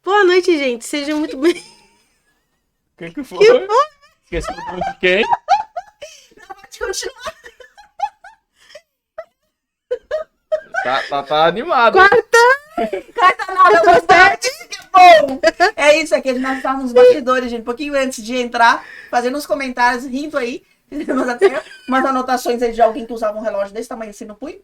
Boa noite, gente. Sejam muito bem. Que foi? Esqueci o nome de quem? Pode continuar. Tá animado. Carta nada, boa tarde. Que bom. É isso aqui, nós estávamos nos bastidores, gente. Um pouquinho antes de entrar, fazendo uns comentários, rindo aí. Fizemos até umas anotações aí de alguém que usava um relógio desse tamanho assim no punho.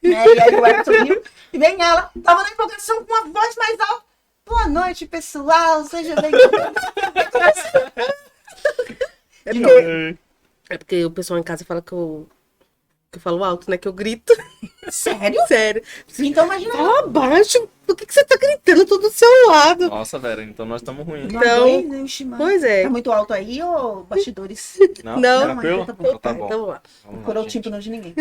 E aí o Everton viu. E vem ela, tava na empolgação com uma voz mais alta. Boa noite, pessoal. Seja bem-vindo. É porque o pessoal em casa fala que eu falo alto, né? Que eu grito. Sério? Sério. Então imagina. Fala baixo. Por que você tá gritando tudo do seu lado? Nossa, Vera, então nós estamos ruins. Então, pois é. Tá muito alto aí, ô bastidores? Não. Tranquilo? Então Então tá Então bom. vamos lá. Vamos lá, Curou o gente. tímpano de ninguém.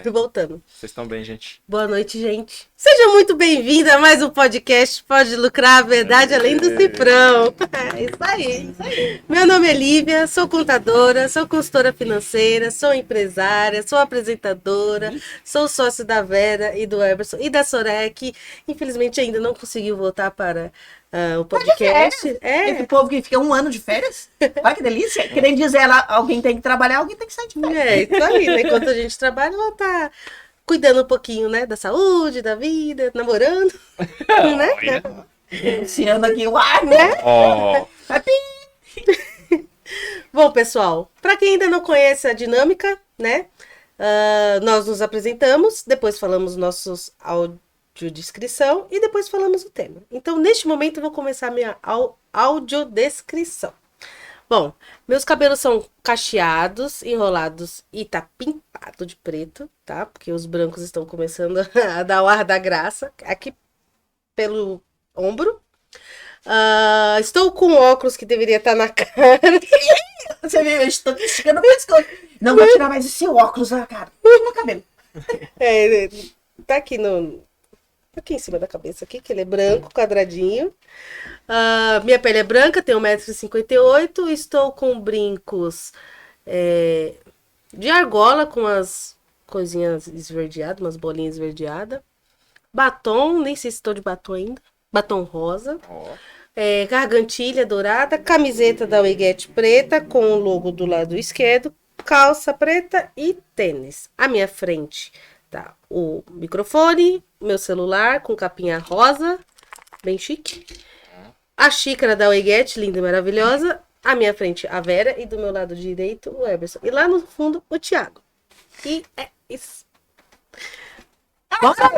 Tô voltando. Vocês estão bem, gente? Boa noite, gente. Seja muito bem-vinda a mais um podcast Pode Lucrar a Verdade Além do Cifrão. É isso aí. Meu nome é Lívia, sou contadora, sou consultora financeira, sou empresária, sou apresentadora, sou sócio da Vera e do Eberson e da Sorek. Infelizmente ainda não conseguiu voltar para o podcast. Esse povo que fica um ano de férias. Olha que delícia. Que nem diz ela, alguém tem que trabalhar, alguém tem que sair de férias. É isso aí, né? Enquanto a gente trabalha, ela tá cuidando um pouquinho, né? Da saúde, da vida, namorando, né? Esse ano aqui, uai, Né? Ó, Bom, pessoal, para quem ainda não conhece a dinâmica, né? Nós nos apresentamos, depois falamos nossos audiodescrição e depois falamos o tema. Então, neste momento, eu vou começar a minha audiodescrição. Bom, meus cabelos são cacheados, enrolados e tá pintado de preto, tá? Porque os brancos estão começando a dar o ar da graça. Aqui pelo ombro. Estou com óculos que deveria estar na cara. você viu, eu estou chegando no pescoço. Não vou tirar mais esse óculos na cara. No cabelo. Tá aqui em cima da cabeça, aqui, que ele é branco, quadradinho. Minha pele é branca, tenho 1,58 m, estou com brincos de argola com as coisinhas esverdeadas, umas bolinhas esverdeadas. Batom, nem sei se estou de batom ainda. Batom rosa. ó. Gargantilha dourada, camiseta da Weguete preta com o logo do lado esquerdo, calça preta e tênis. À minha frente tá o microfone, meu celular com capinha rosa, bem chique. A xícara da Weguete, linda e maravilhosa. À minha frente a Vera e do meu lado direito o Eberson. E lá no fundo o Thiago. E é isso. Bora!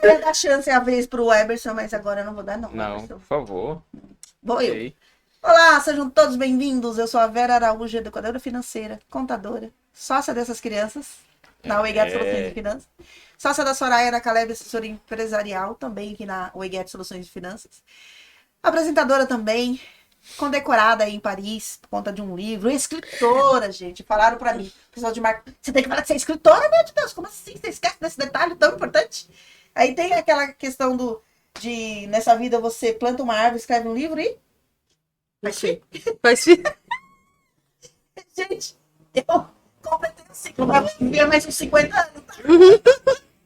Eu ia dar chance a vez pro Eberson, mas agora eu não vou dar, não. Não, Eberson. por favor. Vou eu. Ok. Olá, sejam todos bem-vindos. Eu sou a Vera Araújo, educadora financeira, contadora, sócia dessas crianças, na Weguete Soluções de Finanças. Sócia da Soraya da Caleb, assessoria empresarial, também aqui na Weguete Soluções de Finanças. Apresentadora também, condecorada aí em Paris, por conta de um livro. Escritora, gente. Falaram pra mim, pessoal de marketing, você tem que falar que você é escritora, meu Deus, como assim? Você esquece desse detalhe tão importante? Aí tem aquela questão de nessa vida você planta uma árvore, escreve um livro e... Faz Gente, eu completei o ciclo, vai viver mais uns 50 anos, tá?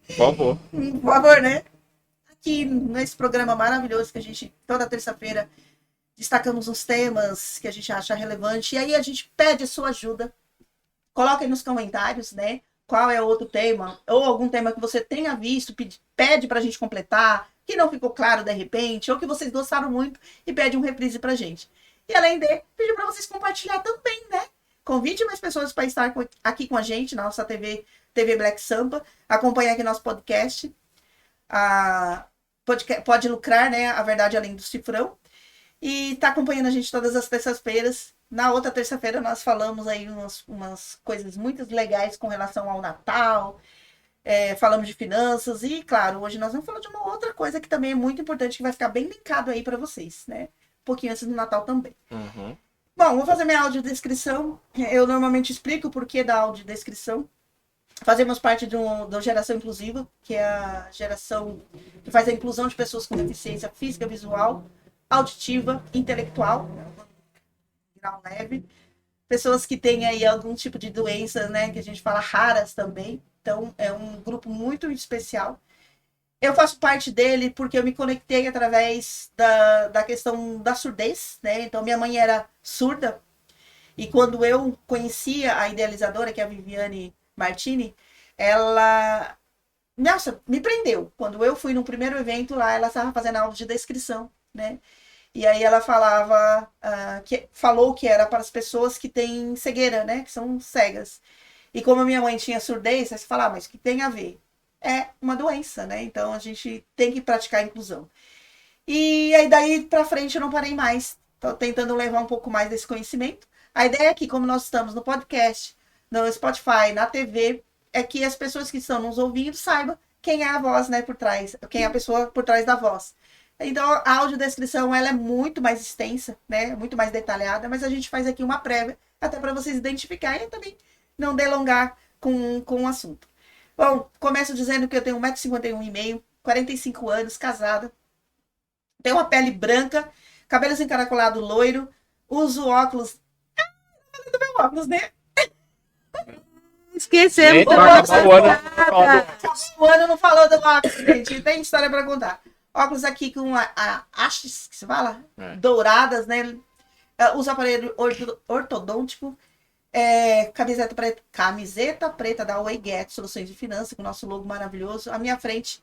Por favor. Por favor, né? Aqui nesse programa maravilhoso que a gente, toda terça-feira, destacamos uns temas que a gente acha relevante. E aí a gente pede a sua ajuda. Coloquem nos comentários, né? Qual é o outro tema, ou algum tema que você tenha visto, pede pra gente completar, que não ficou claro de repente, ou que vocês gostaram muito e pede um reprise pra gente. E além de, pedir pra vocês compartilhar também, né? Convide mais pessoas para estar aqui com a gente, na nossa TV Black Sampa, acompanhar aqui nosso podcast, Pode Lucrar, né? A Verdade Além do Cifrão. E tá acompanhando a gente todas as terças-feiras. Na outra terça-feira nós falamos aí umas coisas muito legais com relação ao Natal. Falamos de finanças e, claro, hoje nós vamos falar de uma outra coisa que também é muito importante, que vai ficar bem linkado aí para vocês, né? Um pouquinho antes do Natal também. Uhum. Bom, vou fazer minha audiodescrição. Eu normalmente explico o porquê da audiodescrição. Fazemos parte da Geração Inclusiva, que é a geração que faz a inclusão de pessoas com deficiência física, visual, auditiva, intelectual, grau leve. Pessoas que têm aí algum tipo de doença, né, que a gente fala raras também. Então, é um grupo muito especial. Eu faço parte dele porque eu me conectei através da questão da surdez, né? Então, minha mãe era surda. E quando eu conhecia a idealizadora, que é a Viviane Martini, ela, nossa, me prendeu. Quando eu fui no primeiro evento lá, ela estava fazendo aula de descrição, né? E aí ela falava, falou que era para as pessoas que têm cegueira, né? Que são cegas. E como a minha mãe tinha surdez, aí você fala, mas o que tem a ver? É uma doença, né? Então a gente tem que praticar a inclusão. E aí daí pra frente eu não parei mais. Tô tentando levar um pouco mais desse conhecimento. A ideia é que, como nós estamos no podcast, no Spotify, na TV, é que as pessoas que estão nos ouvindo saibam quem é a voz, né, por trás, quem é a pessoa por trás da voz. Então, a audiodescrição, ela é muito mais extensa, né, muito mais detalhada, mas a gente faz aqui uma prévia, até para vocês identificarem e também não delongar com o assunto. Bom, começo dizendo que eu tenho 1,51m, 45 anos, casada, tenho uma pele branca, cabelos encaracolado loiro, uso óculos. Do meu óculos, né? Esquecemos do Vai óculos. acabar o ano. O ano não falou do óculos, gente. Tem história pra contar. Óculos aqui com hastes, que se fala? Douradas, né? Uso aparelho ortodôntico. Camiseta preta da Wayget Soluções de Finanças, com o nosso logo maravilhoso. À minha frente,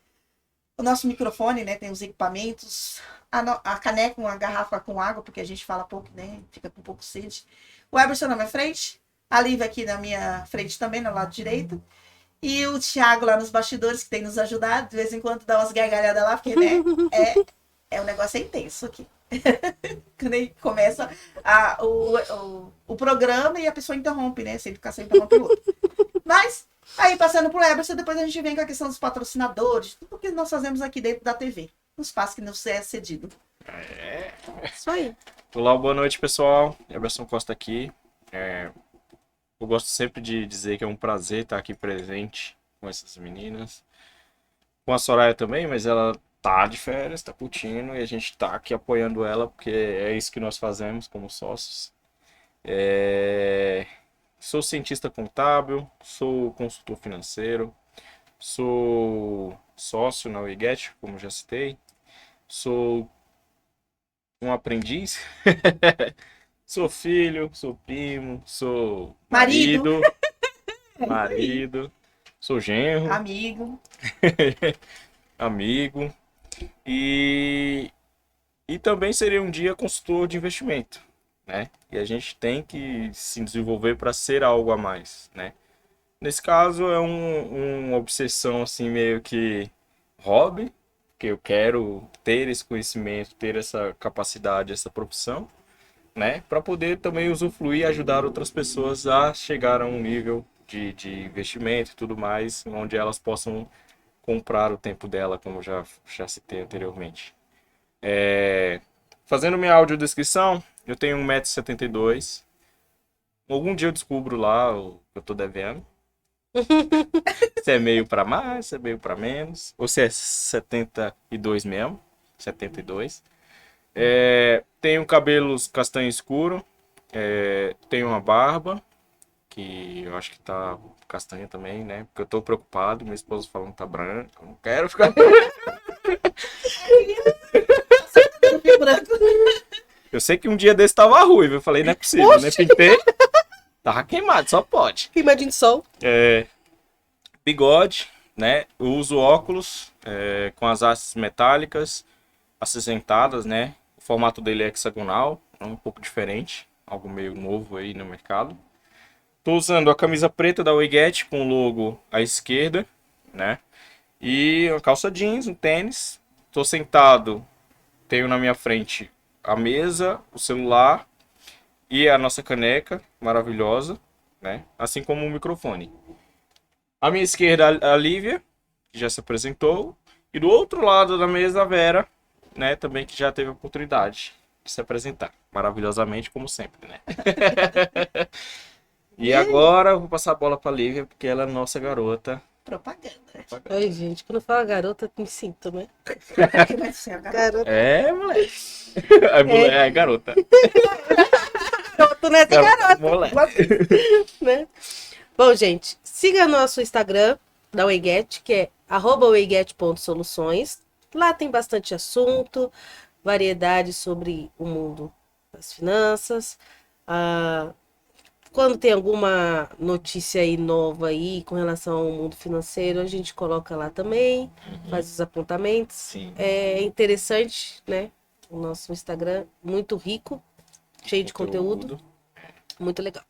o nosso microfone, né? Tem os equipamentos. A caneca, uma garrafa com água, porque a gente fala pouco, né? Fica com pouco sede. O Eberson na minha frente. A Lívia aqui na minha frente também, no lado direito. E o Thiago lá nos bastidores, que tem nos ajudado. De vez em quando dá umas gargalhadas lá, porque, né? O negócio é intenso aqui. Quando aí começa o programa e a pessoa interrompe, né? Sem educação interrompe o outro. Mas, aí passando pro Eberson, depois a gente vem com a questão dos patrocinadores. Tudo que nós fazemos aqui dentro da TV. No espaço que nos é cedido. Isso aí. Olá, boa noite, pessoal. Eberson Costa aqui. Eu gosto sempre de dizer que é um prazer estar aqui presente com essas meninas. Com a Soraya também, mas ela tá de férias, tá curtindo, e a gente tá aqui apoiando ela, porque é isso que nós fazemos como sócios. Sou cientista contábil, sou consultor financeiro, sou sócio na Wayget, como já citei, sou um aprendiz, sou filho, sou primo, sou marido, sou genro, amigo, e também seria um dia consultor de investimento, né? E a gente tem que se desenvolver para ser algo a mais, né? Nesse caso é uma obsessão assim meio que hobby, que eu quero ter esse conhecimento, ter essa capacidade, essa profissão, né? Para poder também usufruir e ajudar outras pessoas a chegar a um nível de investimento e tudo mais, onde elas possam comprar o tempo dela, como já citei anteriormente. Fazendo minha audiodescrição, eu tenho 1,72 m. Algum dia eu descubro lá o que eu tô devendo. Se é meio para mais, se é meio para menos. Ou se é 72 mesmo. 72. Tenho cabelos castanho escuro. Tenho uma barba, que eu acho que tá castanha também, né? Porque eu tô preocupado. Minha esposa falando que tá branca. Eu não quero ficar branco. Eu sei que um dia desse tava ruivo. Eu falei, não é possível, Oxe! né? Pintei. Tava queimado, só pode. Queimadinho de sol. Bigode, né? Eu uso óculos com as hastes metálicas, acinzentadas, né? O formato dele é hexagonal, é um pouco diferente, algo meio novo aí no mercado. Tô usando a camisa preta da Wayget com o logo à esquerda, né? E uma calça jeans, um tênis. Tô sentado, tenho na minha frente a mesa, o celular e a nossa caneca maravilhosa, né? Assim como o microfone. À minha esquerda, a Lívia, que já se apresentou. E do outro lado da mesa, a Vera, né? Também que já teve a oportunidade de se apresentar. Maravilhosamente, como sempre, né? E agora eu vou passar a bola para a Lívia, porque ela é nossa garota. Propaganda. Ai, gente, quando fala garota, me sinto, né? Vai ser a garota. Garota. Moleque. É garota. Garota, né? Tem garota. Moleque. Né? Bom, gente, siga nosso Instagram da Wayget, que é @weget.soluções. Lá tem bastante assunto, variedade sobre o mundo das finanças. Ah, quando tem alguma notícia aí nova aí com relação ao mundo financeiro, a gente coloca lá também, faz os apontamentos. Sim. É interessante, né? O nosso Instagram, muito rico, cheio de conteúdo, muito legal.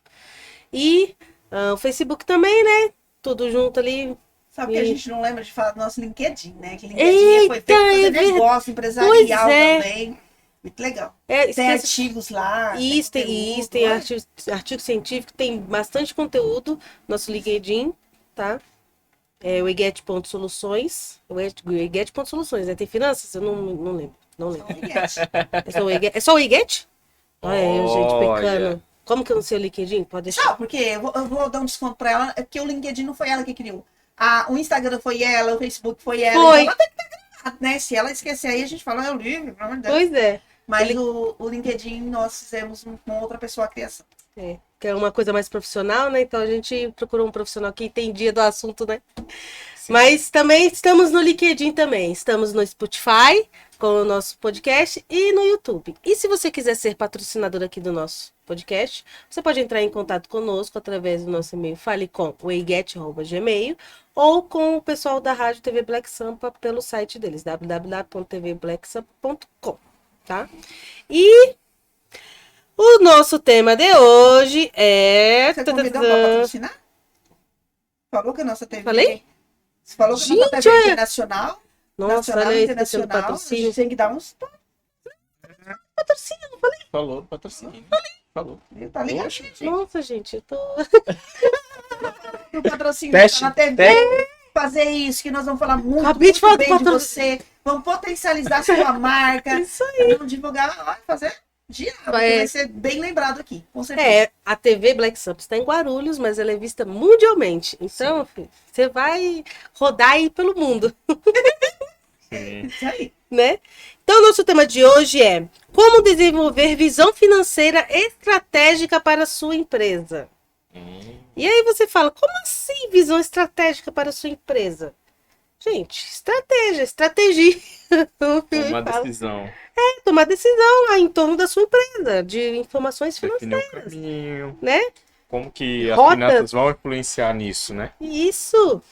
E o Facebook também, né? Tudo junto ali. Sabe que a gente não lembra de falar do nosso LinkedIn, né? Que LinkedIn foi feito Eita, para fazer é verdade. negócio empresarial Pois é. também. Muito legal. É, Tem esquece- artigos lá. Isso, conteúdo, tem olha. artigo científico, tem bastante conteúdo. Nosso LinkedIn, tá? É o eget.soluções. O eget.soluções, né? Tem finanças? Eu não lembro. Não lembro. É só o Eget? Olha eu, gente, pecando. Como que eu não sei o LinkedIn? Pode deixar. Não, porque eu vou dar um desconto pra ela, é porque o LinkedIn não foi ela que criou. O Instagram foi ela, o Facebook foi ela. Foi. Então ela tem que estar gravado, né? Se ela esquecer aí, a gente fala, é o livro, pelo amor de Deus. Pois é. Mas o LinkedIn nós fizemos com outra pessoa a criação. Que é uma coisa mais profissional, né? Então a gente procurou um profissional que entendia do assunto, né? Sim. Mas também estamos no LinkedIn também. Estamos no Spotify com o nosso podcast e no YouTube. E se você quiser ser patrocinador aqui do nosso podcast, você pode entrar em contato conosco através do nosso e-mail falecom@gmail ou com o pessoal da Rádio TV Black Sampa pelo site deles, www.tvblacksampa.com, tá? E o nosso tema de hoje é... Você convidou pra patrocinar? Falou que a nossa TV... Falei? Você falou que a nossa Gente, TV é internacional. Nossa, nacional olha e aí, esqueceu do internacional. A patrocínio. gente tem que dar uns... Patrocínio, não falei? Falou, patrocínio. Falou. Tá ligado? Poxa, Nossa, gente, eu tô... O patrocínio Teste, tá na TV. teste. Fazer isso, que nós vamos falar muito, Acabei de falar do bem de patrocínio. você. Vamos potencializar sua marca. Isso aí. Vamos divulgar, ó, fazer girar. É. Vai ser bem lembrado aqui, com certeza. É, a TV Black Sampa está em Guarulhos, mas ela é vista mundialmente. Então, filho, você vai rodar aí pelo mundo, Sim. Isso aí. né? Então, nosso tema de hoje é como desenvolver visão financeira estratégica para a sua empresa. E aí você fala, como assim visão estratégica para a sua empresa? Gente, estratégia. Uma decisão. Tomar decisão lá em torno da sua empresa, de informações Definir o financeiras, caminho. né? Como que as Rota. finanças vão influenciar nisso, né? Isso.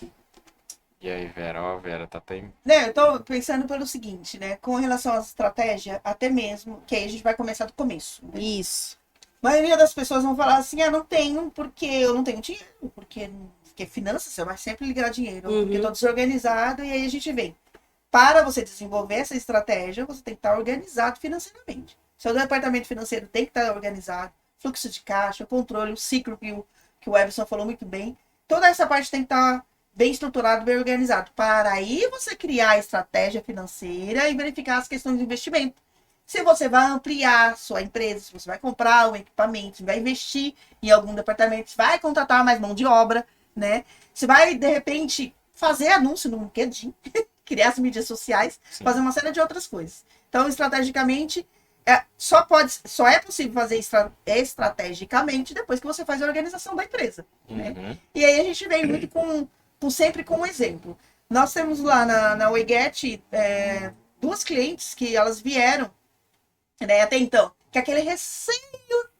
E aí, Vera? Ó, Vera, tá até... Né, eu tô pensando pelo seguinte, né? Com relação à estratégia, até mesmo, que aí a gente vai começar do começo. Né? Isso. A maioria das pessoas vão falar assim, não tenho porque eu não tenho dinheiro, porque finanças, você vai sempre ligar dinheiro, porque eu tô desorganizado, e aí a gente vem. Para você desenvolver essa estratégia, você tem que estar organizado financeiramente. Seu departamento financeiro tem que estar organizado, fluxo de caixa, controle, o ciclo que o Everson falou muito bem. Toda essa parte tem que estar bem estruturado, bem organizado. Para aí você criar a estratégia financeira e verificar as questões de investimento. Se você vai ampliar sua empresa, se você vai comprar um equipamento, se vai investir em algum departamento, se vai contratar mais mão de obra, né? Se vai, de repente, fazer anúncio no LinkedIn, criar as mídias sociais, Sim. fazer uma série de outras coisas. Então, estrategicamente, só é possível fazer estrategicamente depois que você faz a organização da empresa. Né? Uhum. E aí a gente vem muito sempre com um exemplo. Nós temos lá na Weget duas clientes que elas vieram, né, até então, que aquele receio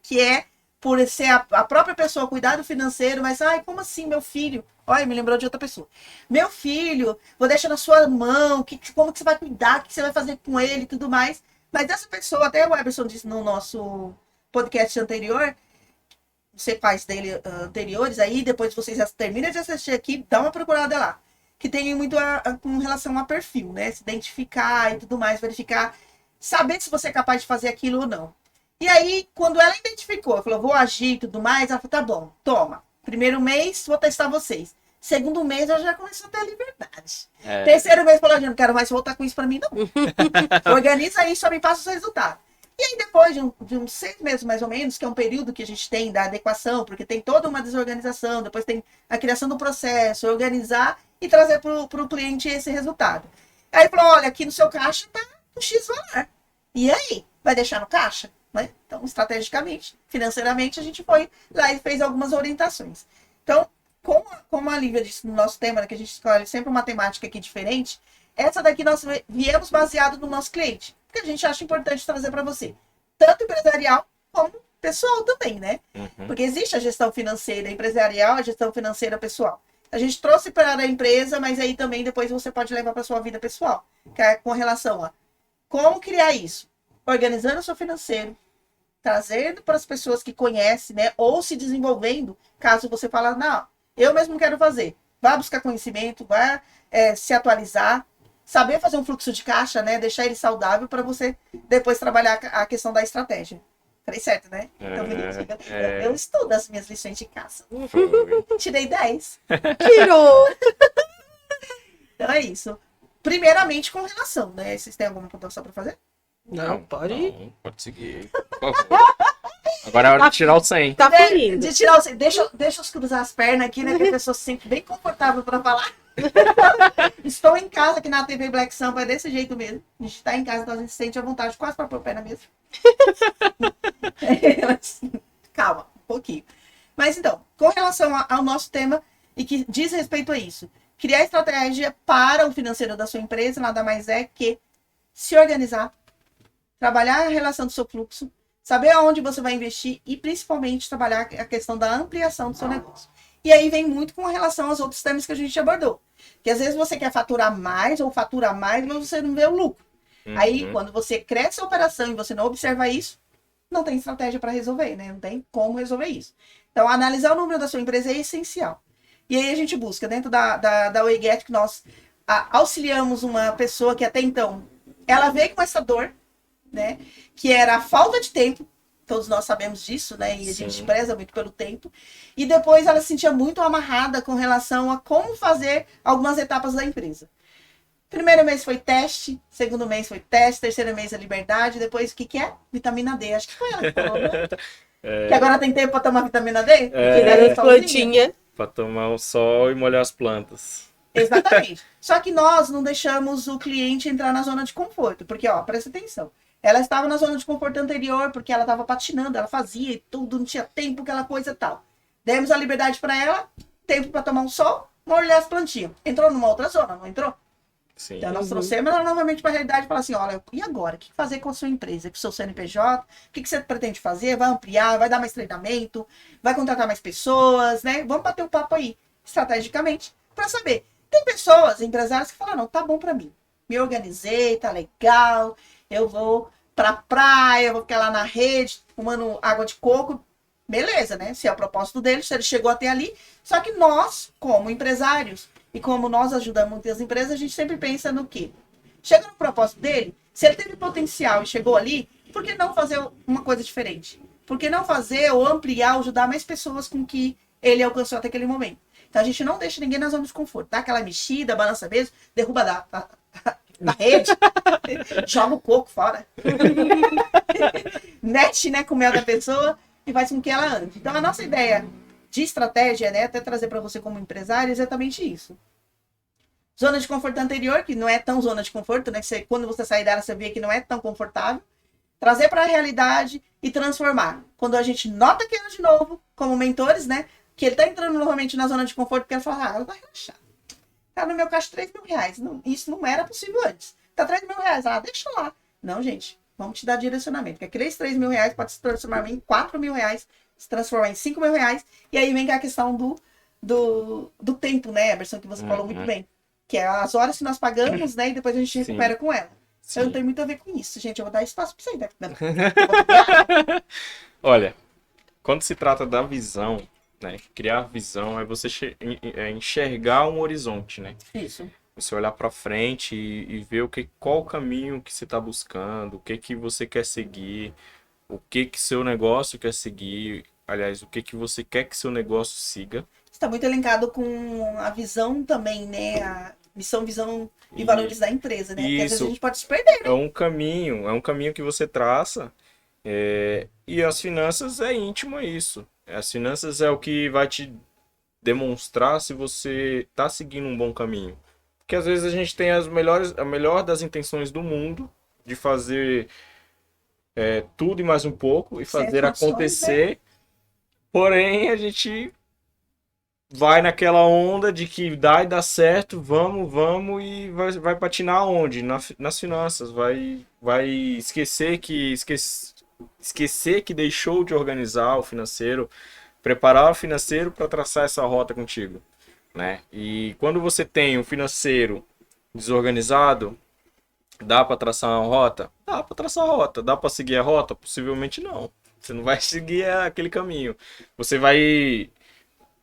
que é por ser a própria pessoa cuidar do financeiro, mas, como assim, meu filho? Olha, me lembrou de outra pessoa. Meu filho, vou deixar na sua mão, como que você vai cuidar, o que você vai fazer com ele e tudo mais. Mas essa pessoa, até o Everson disse no nosso podcast anterior, você faz dele anteriores, aí depois vocês já terminam de assistir aqui, dá uma procurada lá. Que tem muito com relação a perfil, né? Se identificar e tudo mais, verificar, saber se você é capaz de fazer aquilo ou não. E aí, quando ela identificou, falou, vou agir e tudo mais, ela falou, tá bom, toma. Primeiro mês, vou testar vocês. Segundo mês, ela já começou a ter liberdade. Terceiro mês, falou, eu não quero mais voltar com isso pra mim, não. Organiza aí, só me passa os resultados. E aí, depois de uns 6 meses, mais ou menos, que é um período que a gente tem da adequação, porque tem toda uma desorganização, depois tem a criação do processo, organizar e trazer para o cliente esse resultado. Aí falou, olha, aqui no seu caixa tá o X valor. E aí? Vai deixar no caixa? Né? Então, estrategicamente, financeiramente, a gente foi lá e fez algumas orientações. Então, como a Lívia disse no nosso tema, né, que a gente escolhe sempre uma temática aqui diferente, essa daqui nós viemos baseado no nosso cliente, que a gente acha importante trazer para você, tanto empresarial como pessoal também, né? Porque existe a gestão financeira empresarial, a gestão financeira pessoal. A gente trouxe para a empresa, mas aí também depois você pode levar para sua vida pessoal, que é com relação a como criar isso, organizando o seu financeiro, trazendo para as pessoas que conhecem, né? Ou se desenvolvendo, caso você fale, não, eu mesmo quero fazer. Vá buscar conhecimento, vá se atualizar, saber fazer um fluxo de caixa, né? Deixar ele saudável para você depois trabalhar a questão da estratégia. Falei certo, né? Então, eu estudo as minhas lições de casa. Tirei 10. Tirou! Então é isso. Primeiramente com relação, né? Vocês têm alguma pontuação para fazer? Não, pode ir. Não, pode seguir. Por favor. Agora é hora de tirar o 100. Tá fluindo. De tirar o... Deixa eu cruzar as pernas aqui, né? Que a pessoa se sente bem confortável para falar. Estou em casa, aqui na TV Black Sampa é desse jeito mesmo. A gente tá em casa, então a gente se sente à vontade quase para pôr o pé na mesa. Mas, calma, um pouquinho. Mas então, com relação ao nosso tema e que diz respeito a isso, criar estratégia para o financeiro da sua empresa nada mais é que se organizar, trabalhar a relação do seu fluxo, saber aonde você vai investir e principalmente trabalhar a questão da ampliação do seu negócio. E aí vem muito com relação aos outros temas que a gente abordou. Que às vezes você quer faturar mais ou fatura mais, mas você não vê o lucro. Aí, quando você cresce a operação e você não observa isso, não tem estratégia para resolver, né? Não tem como resolver isso. Então, analisar o número da sua empresa é essencial. E aí a gente busca, dentro da WayGet, que nós auxiliamos uma pessoa que até então, ela veio com essa dor, né? Que era a falta de tempo. Todos nós sabemos disso, né? E a gente preza muito pelo tempo. E depois ela se sentia muito amarrada com relação a como fazer algumas etapas da empresa. Primeiro mês foi teste, segundo mês foi teste, terceiro mês é liberdade, depois o que é? Vitamina D. Acho que foi ela que falou, né? Que agora tem tempo para tomar vitamina D? Tirar as plantinhas. Para tomar o sol e molhar as plantas. Exatamente. Só que nós não deixamos o cliente entrar na zona de conforto. Porque, ó, presta atenção. Ela estava na zona de conforto anterior porque ela estava patinando, ela fazia e tudo, não tinha tempo, aquela coisa e tal. Demos a liberdade para ela, tempo para tomar um sol, molhar as plantinhas. Entrou numa outra zona, não entrou? Sim. Então nós trouxemos ela novamente para a realidade e falar assim, olha, e agora? O que fazer com a sua empresa, com o seu CNPJ? O que você pretende fazer? Vai ampliar, vai dar mais treinamento, vai contratar mais pessoas, né? Vamos bater um papo aí, estrategicamente, para saber. Tem pessoas, empresários que falam, não, tá bom para mim. Me organizei, tá legal, eu vou pra praia, vou ficar lá na rede, tomando água de coco. Beleza, né? Se é o propósito dele, se ele chegou até ali. Só que nós, como empresários, e como nós ajudamos muitas empresas, a gente sempre pensa no quê? Chega no propósito dele, se ele teve potencial e chegou ali, por que não fazer uma coisa diferente? Por que não fazer ou ampliar, ajudar mais pessoas com que ele alcançou até aquele momento? Então a gente não deixa ninguém na zona de conforto. Dá aquela mexida, balança mesmo, derruba da rede, joga o coco fora. Mete, né, com o mel da pessoa e faz com que ela ande. Então a nossa ideia de estratégia, né, até trazer para você como empresário, é exatamente isso. Zona de conforto anterior, que não é tão zona de conforto, né, que quando você sair dela, você vê que não é tão confortável. Trazer para a realidade e transformar. Quando a gente nota aquilo de novo, como mentores, né, que ele tá entrando novamente na zona de conforto, porque ele fala, ela tá relaxada. Tá no meu caixa R$3.000. Não, isso não era possível antes. Tá R$3.000. Deixa lá. Não, gente, vamos te dar direcionamento. Porque aqueles R$3.000 pode se transformar em R$4.000, se transformar em R$5.000. E aí vem a questão do tempo, né? A versão que você falou muito bem. Que é as horas que nós pagamos, né? E depois a gente recupera com ela. Sim. Eu não tenho muito a ver com isso, gente. Eu vou dar espaço pra você, né? Olha, quando se trata da visão, né? Criar visão é você enxergar um horizonte, né? Isso. Você olhar para frente e ver qual o caminho que você está buscando, o que você quer seguir, o que seu negócio quer seguir, aliás, o que você quer que seu negócio siga. Está muito elencado com a visão também, né? A missão, visão e valores da empresa, né? Porque às vezes a gente pode se perder, né? É um caminho que você traça, e as finanças é íntimo a isso. As finanças é o que vai te demonstrar se você está seguindo um bom caminho. Porque às vezes a gente tem a melhor das intenções do mundo de fazer tudo e mais um pouco e fazer acontecer. Porém, a gente vai naquela onda de que dá e dá certo, vamos, e vai patinar onde? Nas finanças, vai esquecer que deixou de organizar o financeiro, preparar o financeiro para traçar essa rota contigo, né? E quando você tem um financeiro desorganizado, dá para traçar uma rota? Dá para traçar a rota. Dá para seguir a rota? Possivelmente não. Você não vai seguir aquele caminho. Você vai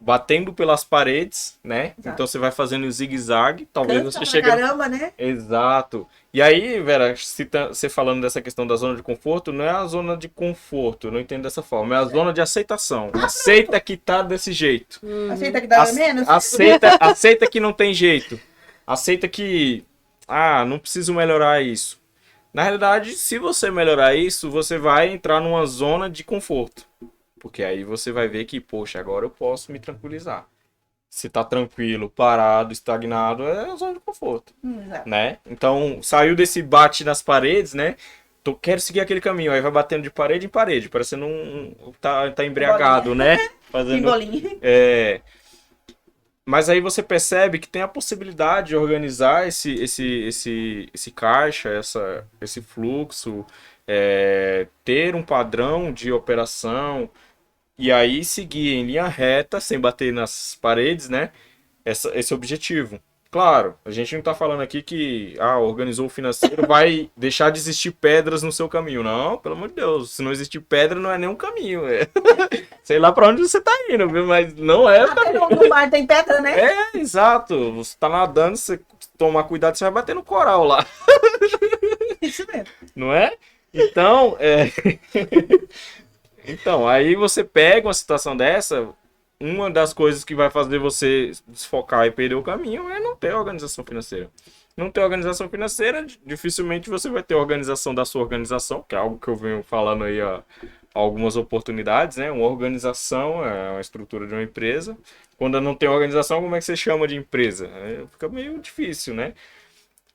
batendo pelas paredes, né? Exato. Então você vai fazendo o zigue-zague. Talvez Cansa você pra chegue. caramba, né? Exato. E aí, Vera, você falando dessa questão da zona de conforto, não é a zona de conforto, eu não entendo dessa forma, é a zona de aceitação. Aceita que tá desse jeito. Aceita que dá menos? Aceita que não tem jeito. Aceita que, não preciso melhorar isso. Na realidade, se você melhorar isso, você vai entrar numa zona de conforto. Porque aí você vai ver que, poxa, agora eu posso me tranquilizar. Se tá tranquilo, parado, estagnado, é a zona de conforto, Exato. né? Então, saiu desse bate nas paredes, né? Quero seguir aquele caminho, aí vai batendo de parede em parede, parecendo tá embriagado, né? Fazendo, Bolinha. Mas aí você percebe que tem a possibilidade de organizar esse caixa, esse fluxo, ter um padrão de operação, e aí seguir em linha reta, sem bater nas paredes, né? Esse objetivo. Claro, a gente não está falando aqui que organizou o financeiro vai deixar de existir pedras no seu caminho. Não, pelo amor de Deus. Se não existir pedra, não é nem um caminho. Sei lá para onde você está indo, viu? Mas não é o caminho. No mar tem pedra, né? Exato. Você está nadando, você tomar cuidado, você vai bater no coral lá. Isso mesmo. Não é? Então, Então, aí você pega uma situação dessa, uma das coisas que vai fazer você desfocar e perder o caminho é não ter organização financeira. Não ter organização financeira, dificilmente você vai ter organização da sua organização, que é algo que eu venho falando aí há algumas oportunidades, né? Uma organização é uma estrutura de uma empresa. Quando não tem organização, como é que você chama de empresa? Fica meio difícil, né?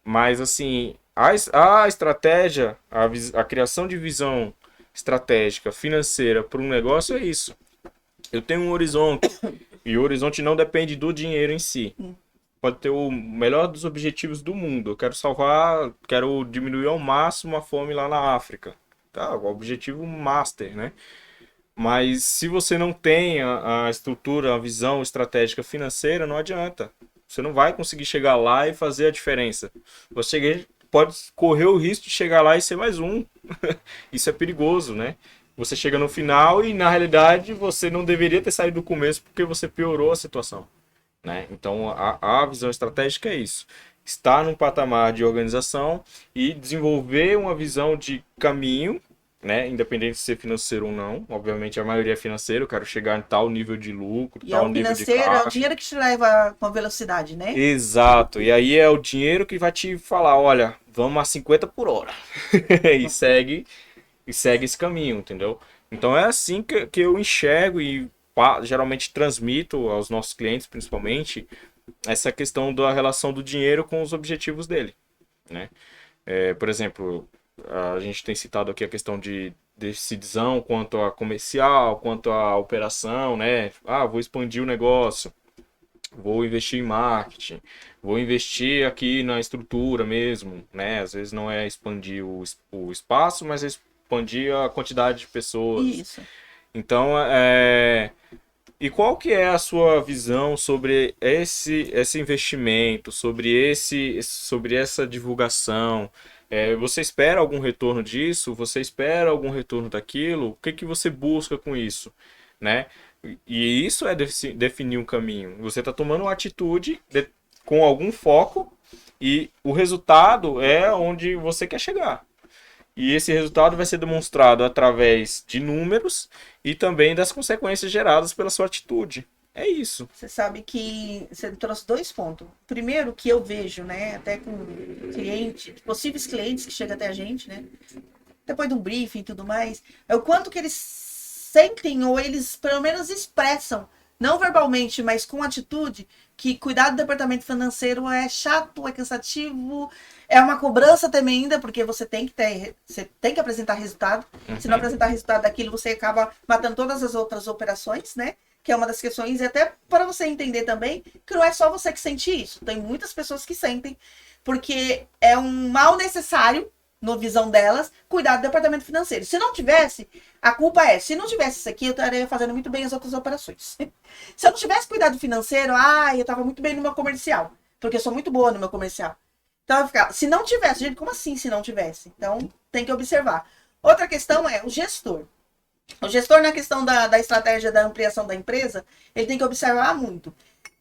Mas, assim, a estratégia, a criação de visão estratégica, financeira para um negócio é isso. Eu tenho um horizonte, e o horizonte não depende do dinheiro em si. Pode ter o melhor dos objetivos do mundo. Eu quero diminuir ao máximo a fome lá na África. Tá, o objetivo master, né? Mas se você não tem a estrutura, a visão estratégica financeira, não adianta. Você não vai conseguir chegar lá e fazer a diferença. Você pode correr o risco de chegar lá e ser mais um. Isso é perigoso, né? Você chega no final e, na realidade, você não deveria ter saído do começo porque você piorou a situação, né? Então, a visão estratégica é isso. Estar num patamar de organização e desenvolver uma visão de caminho, né? Independente de ser financeiro ou não. Obviamente, a maioria é financeiro. Eu quero chegar em tal nível de lucro, E tal o nível de financeiro é o caixa. dinheiro que te leva com velocidade, né? Exato. E aí é o dinheiro que vai te falar, olha, vamos a 50 por hora. E segue esse caminho, entendeu? Então é assim que eu enxergo e geralmente transmito aos nossos clientes, principalmente, essa questão da relação do dinheiro com os objetivos dele, né? Por exemplo, a gente tem citado aqui a questão de decisão quanto a comercial, quanto a operação, né? Vou expandir o negócio, vou investir em marketing, vou investir aqui na estrutura mesmo, né? Às vezes não é expandir o espaço, mas é expandir a quantidade de pessoas. Isso. Então, e qual que é a sua visão sobre esse investimento, sobre essa divulgação? Você espera algum retorno disso? Você espera algum retorno daquilo? O que você busca com isso, né? E isso é definir um caminho. Você está tomando uma atitude com algum foco e o resultado é onde você quer chegar. E esse resultado vai ser demonstrado através de números e também das consequências geradas pela sua atitude. É isso. Você sabe que você trouxe 2 pontos. Primeiro, que eu vejo, né, até com possíveis clientes que chegam até a gente, né, depois de um briefing e tudo mais, é o quanto que eles sentem ou eles pelo menos expressam, não verbalmente, mas com atitude, que cuidar do departamento financeiro é chato, é cansativo, é uma cobrança tremenda, porque você tem que apresentar resultado. Se não apresentar resultado daquilo, você acaba matando todas as outras operações, né? que é uma das questões, e até para você entender também que não é só você que sente isso. Tem muitas pessoas que sentem, porque é um mal necessário, na visão delas, cuidar do departamento financeiro. Se não tivesse, a culpa é, se não tivesse isso aqui, eu estaria fazendo muito bem as outras operações. Se eu não tivesse cuidado financeiro, eu estava muito bem no meu comercial, porque eu sou muito boa no meu comercial. Então, eu ficava, se não tivesse, gente, como assim se não tivesse? Então, tem que observar. Outra questão é o gestor. O gestor, na questão da estratégia da ampliação da empresa, ele tem que observar muito.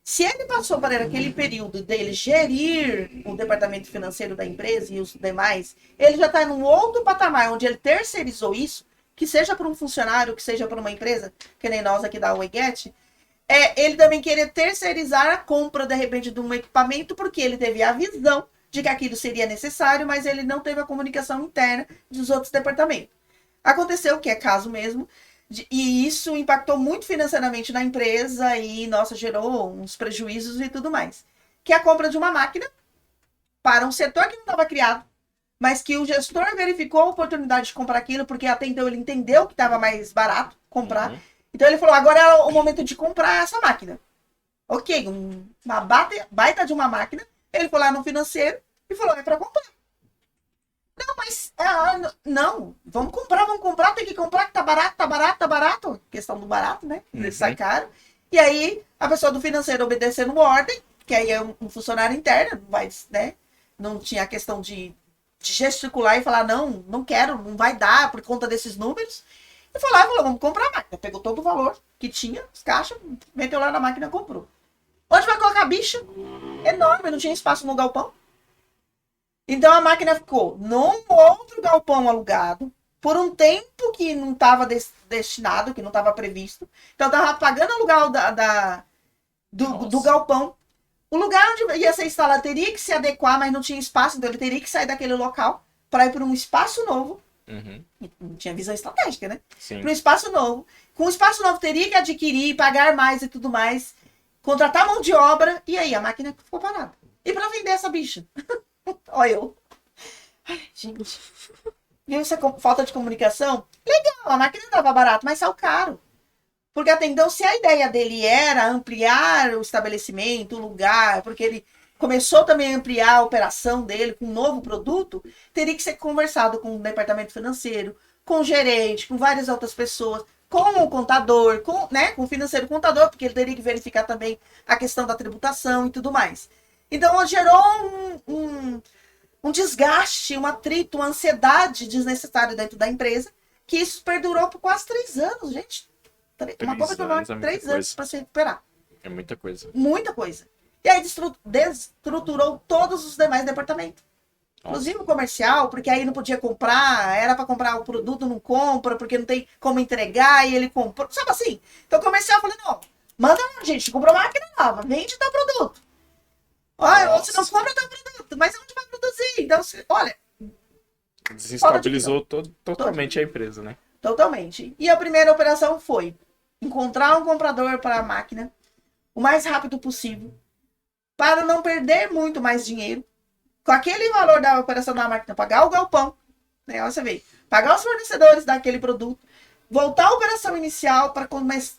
Se ele passou por aquele período dele gerir o departamento financeiro da empresa e os demais, ele já está num outro patamar, onde ele terceirizou isso, que seja para um funcionário, que seja para uma empresa, que nem nós aqui da Weget, ele também querer terceirizar a compra, de repente, de um equipamento, porque ele teve a visão de que aquilo seria necessário, mas ele não teve a comunicação interna dos outros departamentos. Aconteceu, que é caso mesmo, e isso impactou muito financeiramente na empresa e, nossa, gerou uns prejuízos e tudo mais. Que é a compra de uma máquina para um setor que não estava criado, mas que o gestor verificou a oportunidade de comprar aquilo, porque até então ele entendeu que estava mais barato comprar. Uhum. Então ele falou, agora é o momento de comprar essa máquina. Ok, uma baita de uma máquina. Ele foi lá no financeiro e falou, é para comprar. Não, mas não, vamos comprar, tem que comprar, que tá barato. Questão do barato, né? Sai caro. E aí, a pessoa do financeiro obedecendo ordem, que aí é um funcionário interno, não vai, né? Não tinha a questão de gesticular e falar, não quero, não vai dar por conta desses números. E foi lá e falou, vamos comprar a máquina. Pegou todo o valor que tinha, os caixas, meteu lá na máquina e comprou. Onde vai colocar a bicha? Enorme, não tinha espaço no galpão. Então a máquina ficou num outro galpão alugado, por um tempo que não estava destinado, que não estava previsto. Então estava pagando aluguel do galpão. O lugar onde ia ser instalado teria que se adequar, mas não tinha espaço, então ele teria que sair daquele local para ir para um espaço novo. Não tinha visão estratégica, né? Para um espaço novo. Com o espaço novo teria que adquirir, pagar mais e tudo mais, contratar mão de obra, e aí a máquina ficou parada. E para vender essa bicha? Olha eu. Ai, gente. Viu essa falta de comunicação? Legal, a máquina não estava barato, mas saiu caro. Porque até então, se a ideia dele era ampliar o estabelecimento, o lugar, porque ele começou também a ampliar a operação dele com um novo produto, teria que ser conversado com o departamento financeiro, com o gerente, com várias outras pessoas, com o contador, com o financeiro contador, porque ele teria que verificar também a questão da tributação e tudo mais. Então, gerou um desgaste, um atrito, uma ansiedade desnecessária dentro da empresa, que isso perdurou por quase 3 anos, gente. Uma compra de 3 anos para se recuperar. É muita coisa. Muita coisa. E aí destruturou todos os demais departamentos. Nossa. Inclusive o comercial, porque aí não podia comprar, era para comprar o produto, não compra, porque não tem como entregar, e ele comprou. Sabe assim? Então o comercial falou, não, manda lá, gente, comprou máquina nova, vende teu produto. Olha, ou se não compra teu produto, mas onde vai produzir? Então, olha... Desestabilizou totalmente a empresa, né? Totalmente. E a primeira operação foi encontrar um comprador para a máquina o mais rápido possível, para não perder muito mais dinheiro. Com aquele valor da operação da máquina, pagar o galpão, né? Olha, você vê, pagar os fornecedores daquele produto, voltar à operação inicial para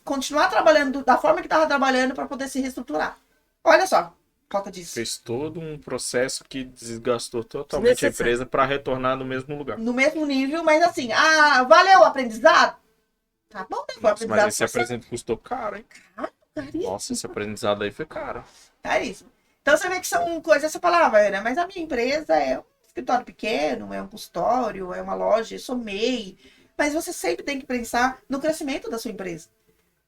continuar trabalhando da forma que estava trabalhando para poder se reestruturar. Olha só, falta disso. Fez todo um processo que desgastou totalmente a empresa para retornar no mesmo lugar. No mesmo nível, mas assim, valeu o aprendizado? Tá bom, né? Foi aprendizado. Mas esse aprendizado custou caro, hein? Nossa, esse aprendizado aí foi caro. Caríssimo. Então você vê que são coisas, essa palavra, né? Mas a minha empresa é um escritório pequeno, é um consultório, é uma loja, eu sou MEI. Mas você sempre tem que pensar no crescimento da sua empresa,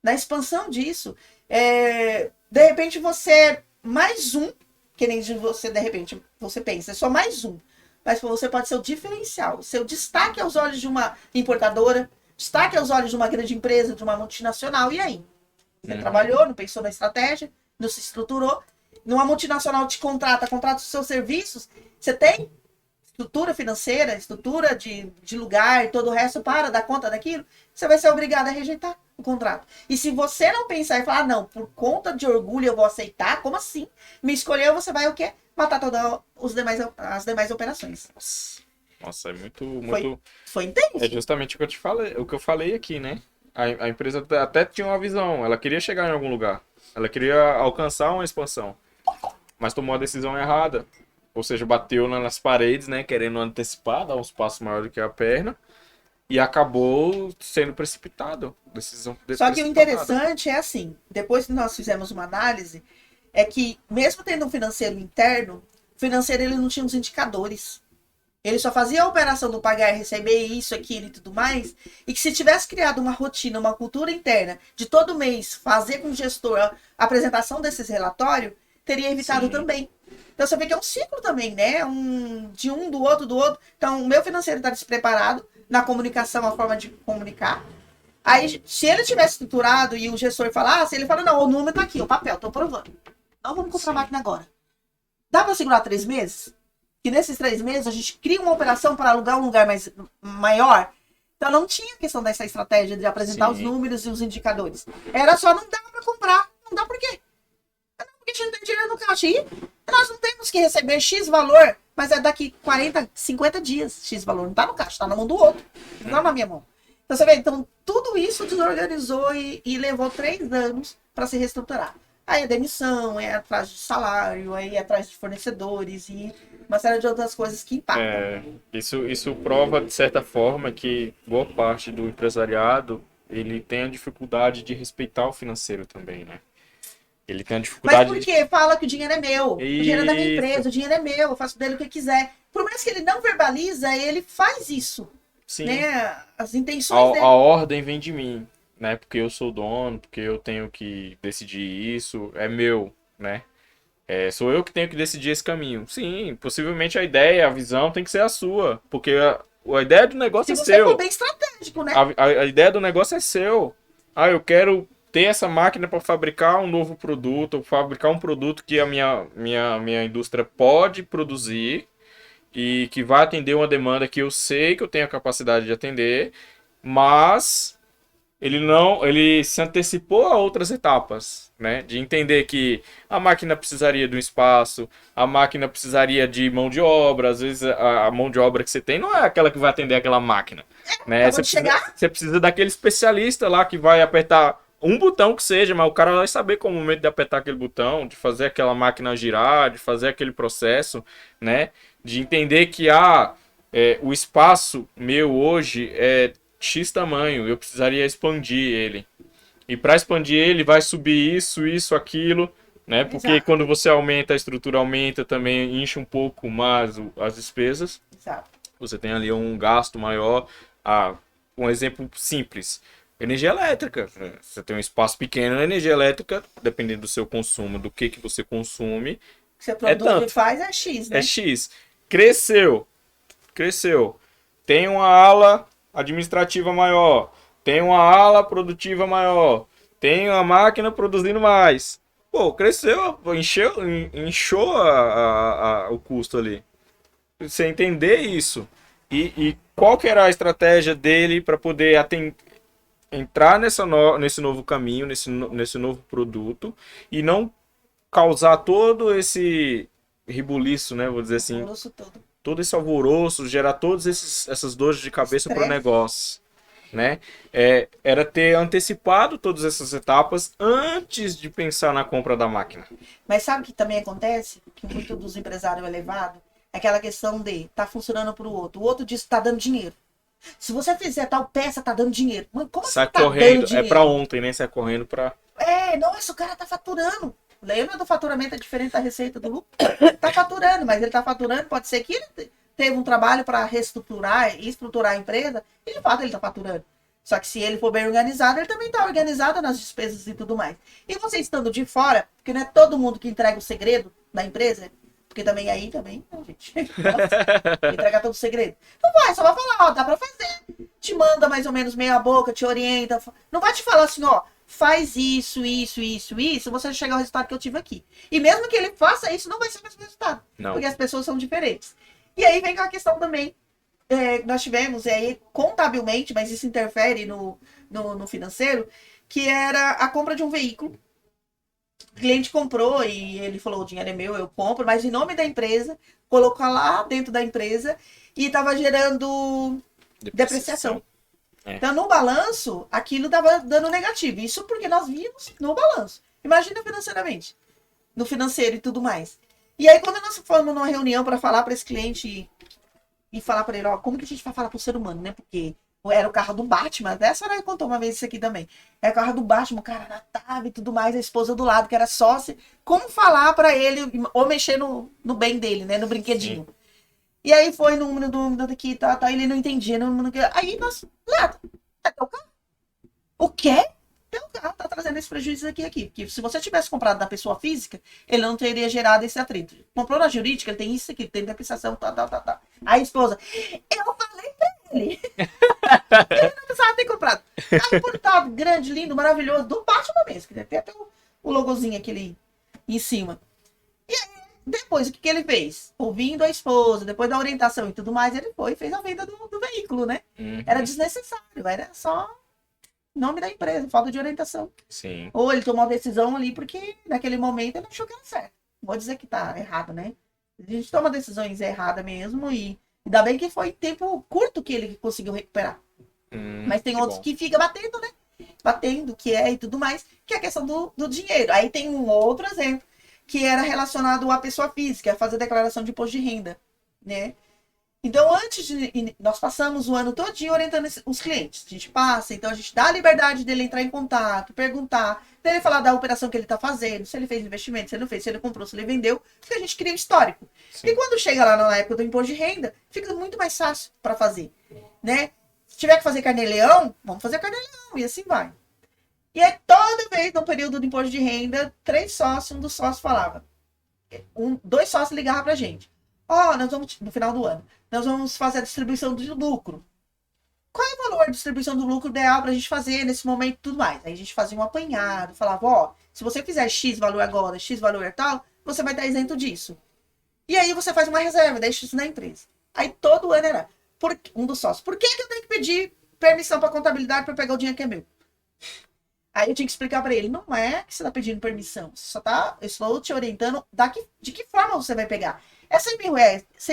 na expansão disso. De repente você mais um, que nem você, de repente, você pensa, é só mais um. Mas você pode ser o diferencial, o seu destaque aos olhos de uma importadora, destaque aos olhos de uma grande empresa, de uma multinacional, e aí? Você trabalhou, não pensou na estratégia, não se estruturou. Numa multinacional te contrata os seus serviços, você tem estrutura financeira, estrutura de lugar e todo o resto para dar conta daquilo, você vai ser obrigado a rejeitar o contrato. E se você não pensar e falar, não, por conta de orgulho eu vou aceitar, como assim? Me escolheu, você vai o quê? Matar todas as demais operações. Nossa, é muito... Foi intenso. É justamente o que eu te falei, o que eu falei aqui, né? a empresa até tinha uma visão, ela queria chegar em algum lugar, ela queria alcançar uma expansão, mas tomou a decisão errada. Ou seja, bateu nas paredes, né, querendo antecipar, dar uns passos maiores do que a perna, e acabou sendo precipitado. Decisão Só que o precipitada. interessante é assim, depois que nós fizemos uma análise, é que mesmo tendo um financeiro interno, o financeiro ele não tinha os indicadores. Ele só fazia a operação do pagar, receber isso, aquilo e tudo mais, e que se tivesse criado uma rotina, uma cultura interna, de todo mês fazer com o gestor a apresentação desses relatórios, teria evitado Sim. também. Então você vê que é um ciclo também, né? De um, do outro, do outro. Então o meu financeiro está despreparado na comunicação, a forma de comunicar. Aí, se ele tivesse estruturado e o gestor falasse, ele fala, não, o número tá aqui, o papel, tô provando. Não vamos comprar máquina agora. Dá para segurar 3 meses? Que nesses 3 meses a gente cria uma operação para alugar um lugar maior. Então não tinha questão dessa estratégia de apresentar os números e os indicadores. Era só não dá para comprar. Não dá por quê? Não, porque a gente não tem dinheiro no caixa. E nós não temos que receber X valor, mas é daqui 40, 50 dias X valor. Não tá no caixa, tá na mão do outro. Não tá na minha mão. Então você vê, então tudo isso desorganizou e levou 3 anos para se reestruturar. Aí a demissão, é atrás de salário, aí é atrás de fornecedores e uma série de outras coisas que impactam. Isso prova, de certa forma, que boa parte do empresariado ele tem a dificuldade de respeitar o financeiro também, né? Ele tem a Mas dificuldade por quê? Fala que o dinheiro é meu, o dinheiro é da minha Isso. empresa, o dinheiro é meu, eu faço dele o que eu quiser. Por mais que ele não verbaliza, ele faz isso, Sim, né? As intenções dele. a ordem vem de mim, né? Porque eu sou o dono, porque eu tenho que decidir isso, é meu, né? Sou eu que tenho que decidir esse caminho. Sim, possivelmente a ideia, a visão tem que ser a sua, porque a ideia do negócio Se é você seu. for bem estratégico, né? A ideia do negócio é seu. Ah, eu quero ter essa máquina para fabricar um novo produto, ou fabricar um produto que a minha indústria pode produzir e que vai atender uma demanda que eu sei que eu tenho a capacidade de atender, mas ele se antecipou a outras etapas, né? De entender que a máquina precisaria de um espaço, a máquina precisaria de mão de obra, às vezes a mão de obra que você tem não é aquela que vai atender aquela máquina, né? Acabou de chegar. Você precisa daquele especialista lá que vai apertar um botão que seja, mas o cara vai saber qual é o momento de apertar aquele botão, de fazer aquela máquina girar, de fazer aquele processo, né? De entender que o espaço meu hoje é X tamanho, eu precisaria expandir ele. E para expandir ele, vai subir isso, aquilo, né? Porque Exato. quando você aumenta, a estrutura aumenta, também enche um pouco mais as despesas. Exato. Você tem ali um gasto maior. Um exemplo simples. Energia elétrica. Você tem um espaço pequeno na energia elétrica, dependendo do seu consumo, do que você consome, O que você produz tanto. e faz é X, né? é X. Cresceu. Tem uma ala administrativa maior, tem uma ala produtiva maior, tem uma máquina produzindo mais. Pô, cresceu, inchou o custo ali. Você entender isso e qual que era a estratégia dele para poder entrar nesse novo caminho, nesse novo produto e não causar todo esse rebuliço, né? Vou dizer assim, Grosso todo. todo esse alvoroço, gerar todas essas dores de cabeça para o Estresse. negócio, né? Era ter antecipado todas essas etapas antes de pensar na compra da máquina. Mas sabe o que também acontece? Que muito dos empresários é levado? É aquela questão de tá funcionando para o outro diz que tá dando dinheiro. Se você fizer tal peça, tá dando dinheiro. Mano, como Sai assim tá dando correndo, dinheiro? para ontem, né? Sai correndo para... Nossa, o cara tá faturando. Lembra do faturamento é diferente da receita do lucro? Tá faturando, mas ele tá faturando, pode ser que ele teve um trabalho para reestruturar e estruturar a empresa, e de fato ele tá faturando. Só que se ele for bem organizado, ele também tá organizado nas despesas e tudo mais. E você estando de fora, porque não é todo mundo que entrega o segredo da empresa, porque também aí também, não, gente. Nossa, entrega todo o segredo. Não vai, só vai falar, ó, dá pra fazer. Te manda mais ou menos meia boca, te orienta. Não vai te falar assim, ó, faz isso, você chegar ao resultado que eu tive aqui. E mesmo que ele faça isso, não vai ser o mesmo resultado. Não. Porque as pessoas são diferentes. E aí vem com a questão também, nós tivemos aí contabilmente, mas isso interfere no financeiro, que era a compra de um veículo. O cliente comprou e ele falou, o dinheiro é meu, eu compro, mas em nome da empresa, colocou lá dentro da empresa e estava gerando depreciação. É. Então, no balanço, aquilo estava dando negativo. Isso porque nós vimos no balanço. Imagina financeiramente, no financeiro e tudo mais. E aí, quando nós fomos numa reunião para falar para esse cliente e falar para ele, ó, como que a gente vai falar para o ser humano, né? Porque era o carro do Batman, até a senhora contou uma vez isso aqui também. É o carro do Batman, o cara na TAV e tudo mais, a esposa do lado, que era sócia. Como falar para ele, ou mexer no bem dele, né? No brinquedinho. Sim. E aí foi no número do daqui, tá, ele não entendia. Aí nós, Leandro, é teu carro? O quê? Teu carro tá trazendo esse prejuízo aqui. Porque se você tivesse comprado da pessoa física, ele não teria gerado esse atrito. Comprou na jurídica, ele tem isso aqui, tem depreciação, tá. Aí a esposa, eu falei pra ele. Ele não precisava ter comprado. Aí portado, grande, lindo, maravilhoso, do Batman mesmo, que tem até o logozinho aquele em cima. E aí, depois, o que ele fez? Ouvindo a esposa, depois da orientação e tudo mais, ele foi e fez a venda do veículo, né? Era desnecessário, era só nome da empresa, falta de orientação. Sim. Ou ele tomou uma decisão ali porque naquele momento ele achou que era certo. Não vou dizer que tá errado, né? A gente toma decisões erradas mesmo e ainda bem que foi tempo curto que ele conseguiu recuperar. Mas tem outros que fica batendo, né? Batendo, que é e tudo mais, que é a questão do dinheiro. Aí tem um outro exemplo, que era relacionado à pessoa física, a fazer declaração de imposto de renda, né? Então, nós passamos o ano todinho orientando os clientes. A gente passa, então a gente dá a liberdade dele entrar em contato, perguntar, dele falar da operação que ele está fazendo, se ele fez investimento, se ele não fez, se ele comprou, se ele vendeu, porque a gente cria um histórico. Sim. E quando chega lá na época do imposto de renda, fica muito mais fácil para fazer, né? Se tiver que fazer carnê-leão, vamos fazer carnê-leão, e assim vai. E aí, toda vez, no período do imposto de renda, 3 sócios, um dos sócios falava. 2 sócios ligavam pra gente. Nós vamos, no final do ano, nós vamos fazer a distribuição do lucro. Qual é o valor da distribuição do lucro ideal pra gente fazer nesse momento e tudo mais? Aí a gente fazia um apanhado, falava, se você fizer X valor agora, X valor tal, você vai estar isento disso. E aí você faz uma reserva, deixa isso na empresa. Aí todo ano era, um dos sócios, por que eu tenho que pedir permissão pra contabilidade pra pegar o dinheiro que é meu? Aí eu tinha que explicar para ele, não é que você está pedindo permissão, eu estou te orientando de que forma você vai pegar. É 100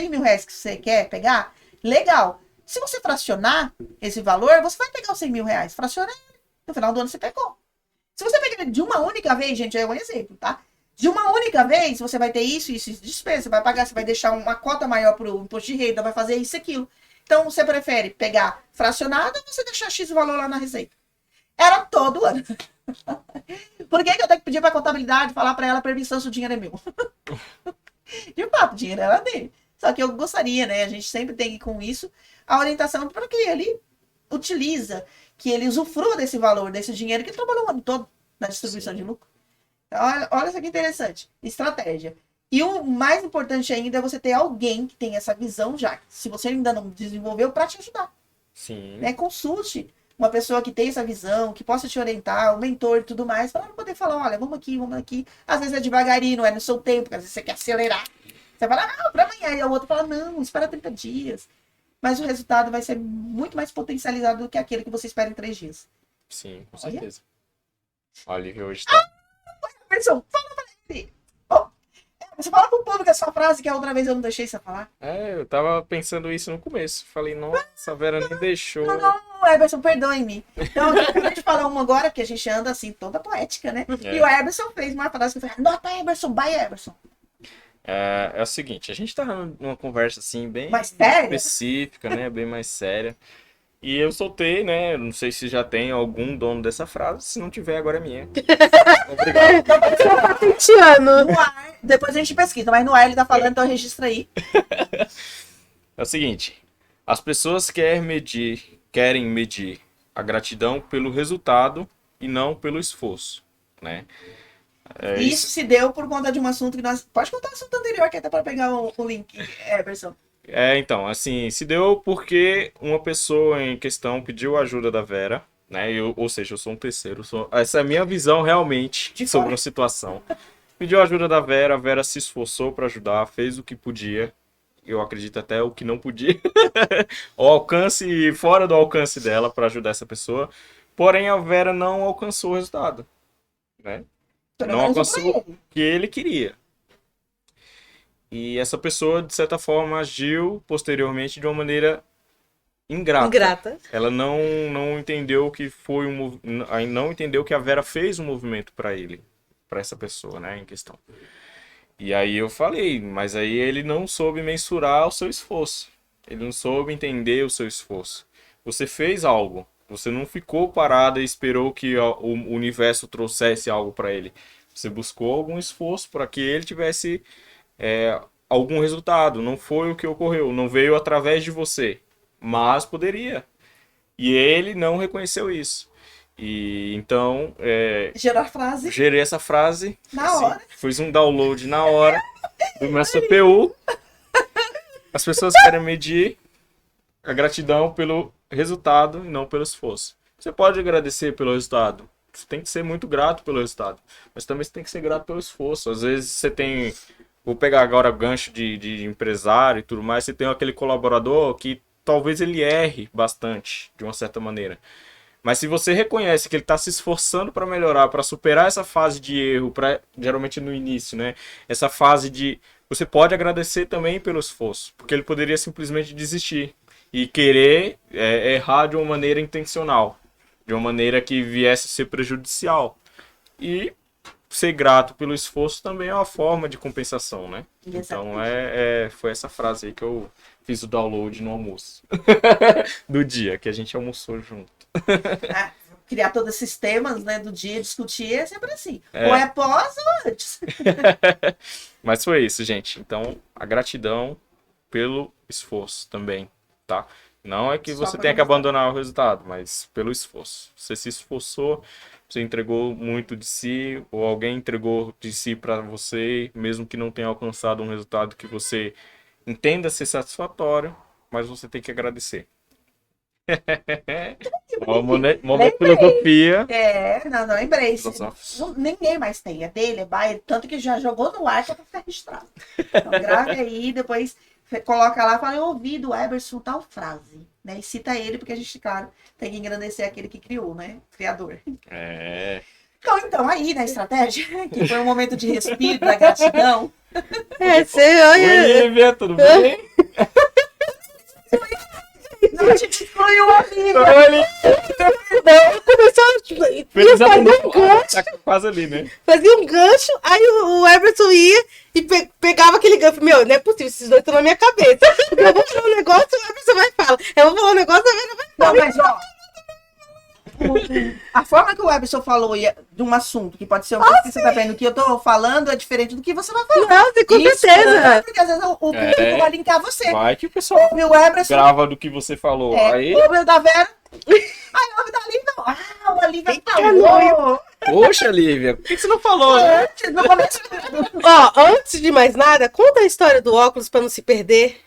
mil reais que você quer pegar? Legal. Se você fracionar esse valor, você vai pegar os 100 mil reais. Fraciona ele. No final do ano você pegou. Se você pegar ele de uma única vez, gente, é um exemplo, tá? De uma única vez, você vai ter isso de despesa, você vai pagar, você vai deixar uma cota maior para o imposto de renda, vai fazer isso e aquilo. Então, você prefere pegar fracionado ou você deixar X valor lá na receita? Era todo ano. Por que eu tenho que pedir para a contabilidade falar para ela permissão se o dinheiro é meu? De fato, o dinheiro era dele. Só que eu gostaria, né? A gente sempre tem com isso a orientação para que ele utiliza, que ele usufrua desse valor, desse dinheiro que ele trabalhou o ano todo na distribuição de lucro. Então, olha só que interessante. Estratégia. E o mais importante ainda é você ter alguém que tenha essa visão já. Se você ainda não desenvolveu, para te ajudar. Sim. Né? Consulte uma pessoa que tem essa visão, que possa te orientar, um mentor e tudo mais, para poder falar, olha, vamos aqui. Às vezes é devagarinho, não é no seu tempo, às vezes você quer acelerar. Você fala, não, para amanhã. E o outro fala, não, espera 30 dias. Mas o resultado vai ser muito mais potencializado do que aquele que você espera em 3 dias. Sim, com certeza. Olha que hoje tá... Pessoal, fala pra ele. Você fala pro público essa frase que a outra vez eu não deixei você falar. Eu tava pensando isso no começo. Falei, nossa, a Vera nem deixou. Não, Eberson, perdoe-me. Então, eu acabei de falar uma agora, que a gente anda assim, toda poética, né? E o Eberson fez uma frase que eu falei, anota, Eberson, vai, Eberson. É o seguinte, a gente tava numa conversa assim, bem mais séria? Específica, né? Bem mais séria. E eu soltei, né? Não sei se já tem algum dono dessa frase. Se não tiver, agora é minha. Obrigado. No ar, depois a gente pesquisa, mas no ar ele tá falando, então registra aí. É o seguinte. As pessoas querem medir a gratidão pelo resultado e não pelo esforço, né? Isso se deu por conta de um assunto que nós... Pode contar o assunto anterior, que até para pegar o link, Eberson. Então, assim, se deu porque uma pessoa em questão pediu ajuda da Vera, né? Ou seja, eu sou um terceiro. Essa é a minha visão realmente sobre uma situação. Pediu ajuda da Vera, a Vera se esforçou para ajudar, fez o que podia. Eu acredito até o que não podia. O alcance, fora do alcance dela para ajudar essa pessoa. Porém, a Vera não alcançou o resultado, né? Não alcançou o que ele queria. E essa pessoa, de certa forma, agiu posteriormente de uma maneira ingrata. Ingrata. Ela não entendeu que foi não entendeu que a Vera fez um movimento para ele, para essa pessoa, né, em questão. E aí eu falei, mas aí ele não soube mensurar o seu esforço. Ele não soube entender o seu esforço. Você fez algo. Você não ficou parada e esperou que o universo trouxesse algo para ele. Você buscou algum esforço para que ele tivesse algum resultado. Não foi o que ocorreu. Não veio através de você. Mas poderia. E ele não reconheceu isso. E então Gerou a frase gerei essa frase. na assim, hora. fiz um download na hora do meu CPU. As pessoas querem medir a gratidão pelo resultado e não pelo esforço. Você pode agradecer pelo resultado. Você tem que ser muito grato pelo resultado. Mas também você tem que ser grato pelo esforço. Às vezes você tem... Vou pegar agora o gancho de empresário e tudo mais. Você tem aquele colaborador que talvez ele erre bastante, de uma certa maneira. Mas se você reconhece que ele está se esforçando para melhorar, para superar essa fase de erro, geralmente no início, né? Essa fase de... Você pode agradecer também pelo esforço, porque ele poderia simplesmente desistir e querer errar de uma maneira intencional, de uma maneira que viesse a ser prejudicial. E ser grato pelo esforço também é uma forma de compensação, né? Então foi essa frase aí que eu fiz o download no almoço do dia, que a gente almoçou junto. Criar todos esses temas, né, do dia, discutir, é sempre assim. Ou é pós ou antes. Mas foi isso, gente. Então, a gratidão pelo esforço também, tá? Não é que Só você pelo tenha que resultado. abandonar o resultado, mas pelo esforço. Você se esforçou, você entregou muito de si, ou alguém entregou de si para você, mesmo que não tenha alcançado um resultado que você entenda ser satisfatório, mas você tem que agradecer. Uma filosofia. Não, lembrei. Filosófico. Ninguém mais tem. É dele, é baile. Tanto que já jogou no ar para ficar registrado. Então, grave aí, depois coloca lá e fala: eu ouvi do Eberson tal frase. Né? E cita ele, porque a gente, claro, tem que engrandecer aquele que criou, né? Criador. Então, aí na estratégia, que foi um momento de respiro, da gratidão. Você olha. Olivia, tudo bem? Não, a gente excluiu a amiga. Não, começou a fazer um gancho. Tá quase ali, né? Fazia um gancho, aí o Everton ia e pegava aquele gancho. Meu, não é possível, esses dois estão na minha cabeça. Eu vou falar um negócio, o Everton vai falar. Eu vou falar um negócio, a Vera vai falar. Não, mas ó. A forma que o Eberson falou de um assunto, que pode ser uma coisa que você tá vendo que eu tô falando, é diferente do que você vai falar. Não, com certeza. Porque às vezes o público vai linkar você. Vai que o pessoal Ouve o Eberson. grava do que você falou. Aí, Ouve o da Vera. Aí ouve da Lívia. A Lívia falou. poxa, Lívia, por que você não falou? Antes, no começo. Ó, antes de mais nada, conta a história do óculos pra não se perder.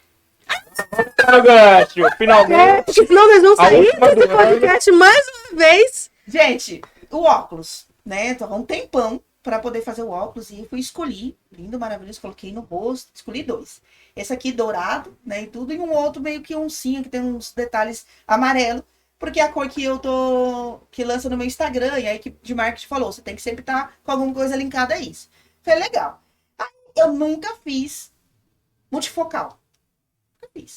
Cara, gancho, finalmente. Porque senão nós vamos A sair última desse do ano. podcast mais uma vez. Gente, o óculos, né? Então, um tempão para poder fazer o óculos e eu fui escolhi, lindo, maravilhoso, coloquei no rosto, escolhi 2. Esse aqui dourado, né, e tudo, e um outro meio que oncinha, que tem uns detalhes amarelo, porque é a cor que eu que lança no meu Instagram, e a equipe de marketing falou, você tem que sempre estar com alguma coisa linkada a isso. Foi legal. Aí, eu nunca fiz multifocal.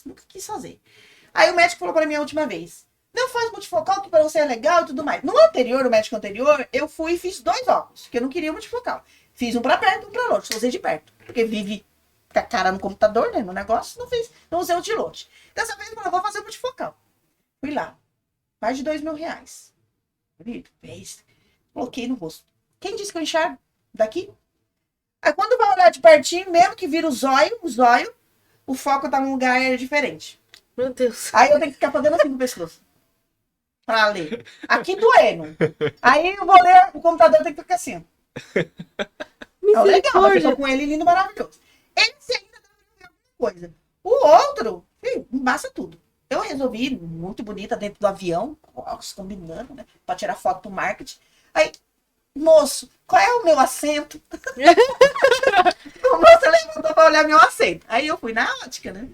Nunca quis fazer. Aí o médico falou para mim a última vez, não faz multifocal, que para você é legal e tudo mais. No anterior, o médico anterior, eu fui e fiz 2 óculos, porque eu não queria multifocal. Fiz um para perto, um para longe. Usei de perto, porque vive com a cara no computador, né, no negócio, não usei o de longe. Dessa vez eu falei, vou fazer multifocal. Fui lá, mais de R$2.000. Fez. Coloquei no rosto. Quem disse que eu enxergo daqui? Aí quando vai olhar de pertinho, mesmo que vira o zóio, o foco tá num lugar diferente. Meu Deus. Aí eu tenho que ficar fazendo assim no pescoço. Pra ler. Aqui doendo. Aí eu vou ler, o computador tem que ficar assim. Então, legal, mas eu tô com ele lindo, maravilhoso. Esse ainda dá pra ver alguma coisa. O outro, embaça tudo. Eu resolvi, muito bonita, dentro do avião, combinando, né? Pra tirar foto pro marketing. Aí, moço, qual é o meu assento? O moço levantou pra olhar meu assento. Aí eu fui na ótica, né?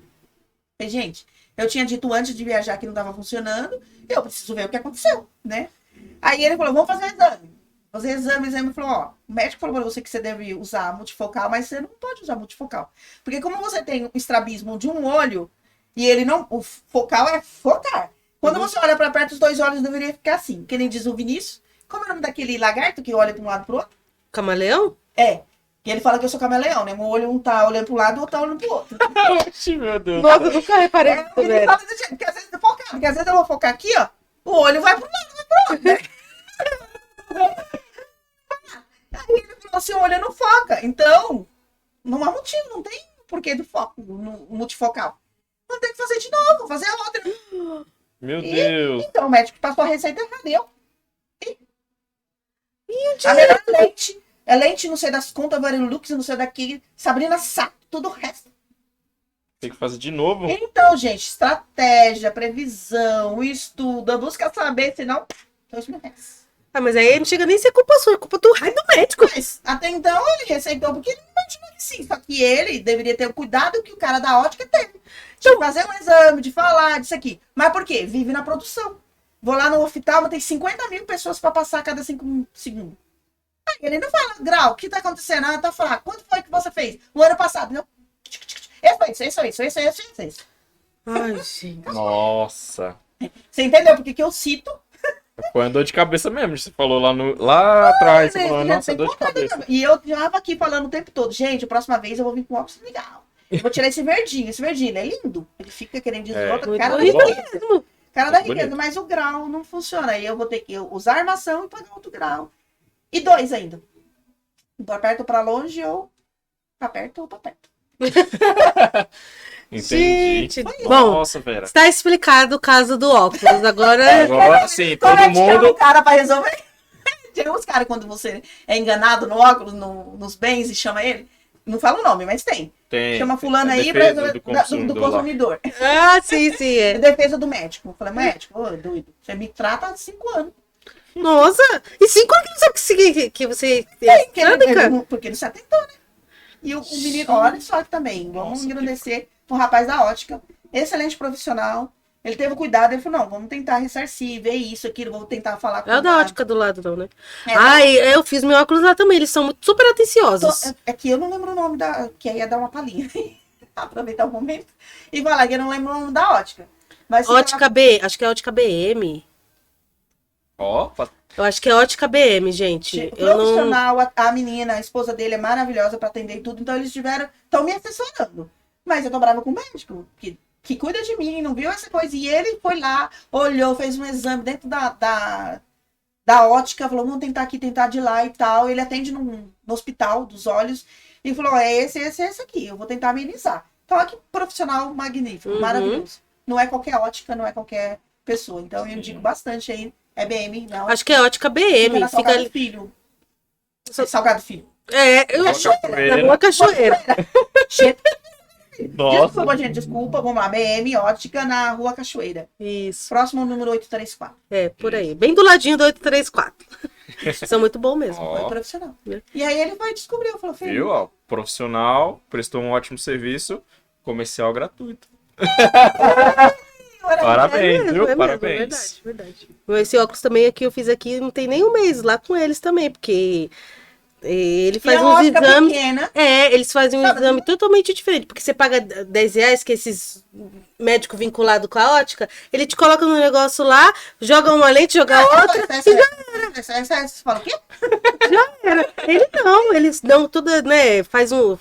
Falei, gente, eu tinha dito antes de viajar que não estava funcionando, eu preciso ver o que aconteceu, né? Aí ele falou, vamos fazer exame. Fazer exame falou, ó, o médico falou pra você que você deve usar multifocal, mas você não pode usar multifocal. Porque como você tem um estrabismo de um olho, E ele não. O focal é focar. Quando você olha pra perto, os dois olhos deveriam ficar assim. Que nem diz o Vinícius. Como é o nome daquele lagarto que olha de um lado pro outro? Camaleão? É. Que ele fala que eu sou camaleão, né? Meu olho um tá olhando pro lado, o outro tá olhando pro outro. Oxi, meu Deus. Nossa, eu nunca reparei nisso, Ele velho. fala desse jeito, porque às vezes eu focar, porque às vezes eu vou focar aqui, ó. O olho vai pro lado, vai pro outro, né? Aí ele falou assim, o olho não foca. Então, não há motivo, não tem porquê do foco, no multifocal. Não tem que fazer de novo, vou fazer a outra. Meu Deus. Então o médico passou a receita errada, a melhor lente, é lente, não sei das contas, Varilux, não sei daqui, Sabrina Sato, tudo o resto. Tem que fazer de novo. Então, gente, estratégia, previsão, estudo, busca saber, senão, 2.000 reais. Ah, mas aí não chega nem a ser culpa sua, é culpa do raio do médico. Mas, até então, ele receitou, porque ele imaginou que sim, só que ele deveria ter o cuidado que o cara da ótica teve. De fazer um exame, de falar disso aqui. Mas por quê? Vive na produção. Vou lá no oftalmo, tem 50 mil pessoas para passar a cada 5 segundos. Aí ele não fala, Grau, o que tá acontecendo? Ah, tá fraco. Quanto foi que você fez? O ano passado, não? Esse. Ai, gente. Nossa. Você entendeu por que eu cito? Foi uma dor de cabeça mesmo. Você falou lá atrás. Você falou, Né, nossa, tem dor de vontade cabeça. E eu já tava aqui falando o tempo todo, gente, a próxima vez eu vou vir com óculos legal. Eu vou tirar esse verdinho. Esse verdinho, ele é lindo. Ele fica querendo dizer É, outra muito cara da bonito riqueza. mesmo. Cara da Muito riqueza, bonito. mas o grau não funciona. Aí eu vou ter que usar armação e pagar outro grau. E 2 ainda. Pra perto ou pra longe, ou pra perto ou pra perto. Entendi. Gente, bom, Nossa, Vera. está explicado o caso do óculos. Agora, Agora sim, Como todo é que chama mundo. o cara pra resolver? Tem uns caras quando você é enganado no óculos, nos bens, e chama ele. Não fala o nome, mas tem. Tem. Chama fulano a aí pra defesa resolver do do consumidor lá. consumidor. ah, sim, É é. defesa do médico. Eu falei, médico, ô, doido, você me trata há 5 anos. Nossa, e 5 anos que não sabe que você é Porque ele, crânica? porque ele se atentou, né? E o menino, olha só que também, vamos Nossa, agradecer o rapaz da ótica, excelente profissional. Ele teve cuidado, ele falou, não, vamos tentar ressarcir, ver isso, aquilo, vou tentar falar com É o da a- ótica do lado, não, né? É, Ai, eu fiz meu óculos lá também, eles são super atenciosos. É que eu não lembro o nome da. Que aí ia dar uma palhinha. Aproveitar o momento. E falar que eu não lembro o nome da ótica. Mas Ótica B, acho que é ótica BM. Ó, Eu acho que é ótica BM, gente. Eu não. profissional, a menina, a esposa dele é maravilhosa pra atender tudo. Então eles estão me assessorando. Mas eu tô brava com o médico, que cuida de mim, não viu essa coisa. E ele foi lá, olhou, fez um exame dentro da ótica, falou, vamos tentar aqui, tentar de lá e tal. Ele atende no hospital dos olhos e falou, é esse aqui, eu vou tentar amenizar. Então, olha que profissional magnífico, Uhum. maravilhoso. Não é qualquer ótica, não é qualquer pessoa. Então, eu Sim. digo bastante aí, é BM, não. Acho que é ótica Fica BM. na Fica Salgado ali. Filho. Salgado Filho. É, eu Cachoeira. na Rua Cachoeira. Gente, nossa. desculpa, gente, desculpa. Vamos lá, BM Ótica na Rua Cachoeira. Isso. Próximo ao número 834. É, por aí. Bem do ladinho do 834. São muito bons mesmo. Ó. Foi profissional. É. E aí ele foi descobrir, falou, filho, Viu? Ó, profissional, prestou um ótimo serviço, comercial gratuito. Parabéns, mesmo, viu? mesmo, Parabéns. verdade. Esse óculos também aqui eu fiz aqui, não tem nem um mês lá com eles também, porque ele E faz a uns ótica exames. pequena. É, eles fazem um Sabe, exame totalmente diferente, porque você paga 10 reais, que esses médicos vinculados com a ótica, ele te coloca no negócio lá, joga uma lente, joga outra, Você fala o quê? ele não, eles dão tudo, né, faz ó,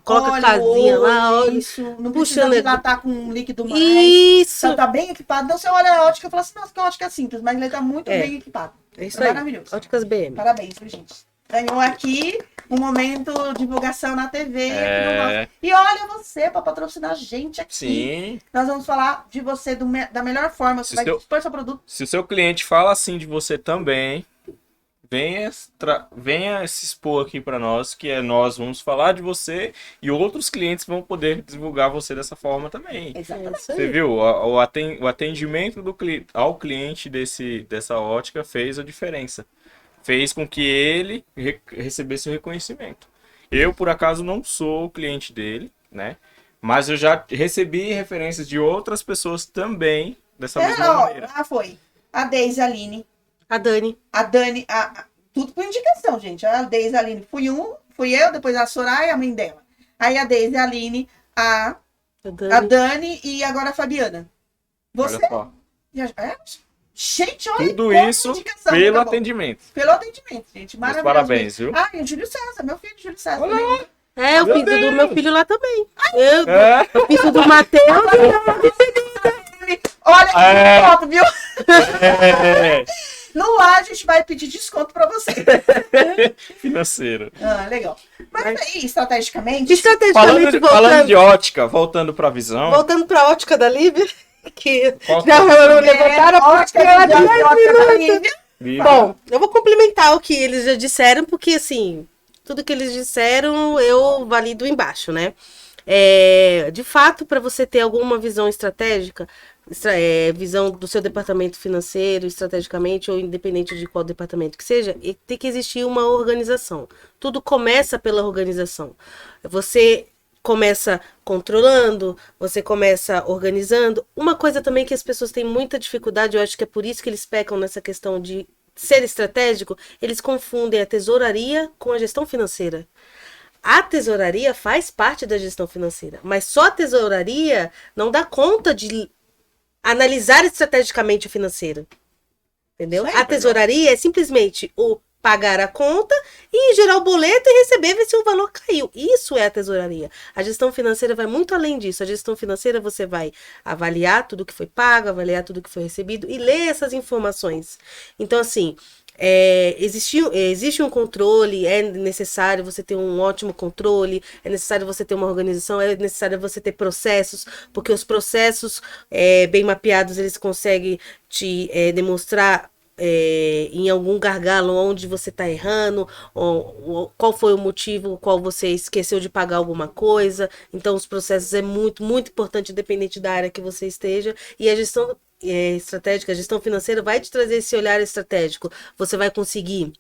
coloca Olha, casinha lá, olha. Isso, não Puxa, precisa né? dilatar com um líquido mais. Isso, Tá bem equipado. Então você olha a ótica e fala assim, nossa, que ótica simples, mas ele tá muito É. bem equipado. é isso É aí, maravilhoso. óticas BM. Parabéns, viu, gente? Ganhou aqui um momento de divulgação na TV. Aqui no É. nosso... E olha você para patrocinar a gente aqui. Sim. Nós vamos falar de você da melhor forma. Você Se vai seu- expor seu produto. Se o seu cliente fala assim de você também, venha se expor aqui para nós, nós vamos falar de você e outros clientes vão poder divulgar você dessa forma também. É Exatamente. isso Você aí. viu? O atendimento ao cliente dessa ótica fez a diferença. Fez com que ele recebesse o reconhecimento. Eu, por acaso, não sou o cliente dele, né? Mas eu já recebi referências de outras pessoas também dessa mesma maneira. Foi. A Deise, a Aline, A Dani. a Dani, tudo por indicação, gente. A Deise, a Aline, fui eu, depois a Soraya, a mãe dela. Aí a Deise, a Aline, a a Dani e agora a Fabiana. Você? Olha só. Gente, olha Tudo como isso indicação, pelo tá bom. atendimento. Pelo atendimento, gente. Meus Maravilhoso. parabéns, viu? Ah, e o Júlio César, meu filho, Júlio César. Olha também. É, o Meu filho do Deus! meu filho lá também. É. O filho do Matheus. Olha aqui É. foto, viu? É. No ar a gente vai pedir desconto pra você. Financeiro. Ah, legal. Mas aí, estrategicamente, Estrategicamente, Falando de ótica, voltando pra visão. voltando pra ótica da Lívia, que Qual- já levantaram a ótica ótica de ótica da Lívia. Viva. Bom, eu vou complementar o que eles já disseram, porque assim, tudo que eles disseram eu valido embaixo, né? De fato, para você ter alguma visão estratégica, visão do seu departamento financeiro, estrategicamente, ou independente de qual departamento que seja, tem que existir uma organização. Tudo começa pela organização. Você começa controlando, você começa organizando. Uma coisa também que as pessoas têm muita dificuldade, eu acho que é por isso que eles pecam nessa questão de ser estratégico, eles confundem a tesouraria com a gestão financeira. A tesouraria faz parte da gestão financeira, mas só a tesouraria não dá conta de analisar estrategicamente o financeiro. Entendeu? Isso aí, A tesouraria é simplesmente o pagar a conta e gerar o boleto e receber, ver se o valor caiu. Isso é a tesouraria. A gestão financeira vai muito além disso. A gestão financeira você vai avaliar tudo que foi pago, avaliar tudo que foi recebido e ler essas informações. Então, assim, existe um controle, é necessário você ter um ótimo controle, é necessário você ter uma organização, é necessário você ter processos, porque os processos bem mapeados, eles conseguem te demonstrar em algum gargalo onde você está errando, ou qual foi o motivo, qual você esqueceu de pagar alguma coisa. Então, os processos é muito, muito importante, independente da área que você esteja. E a gestão estratégica, a gestão financeira vai te trazer esse olhar estratégico. Você vai conseguir,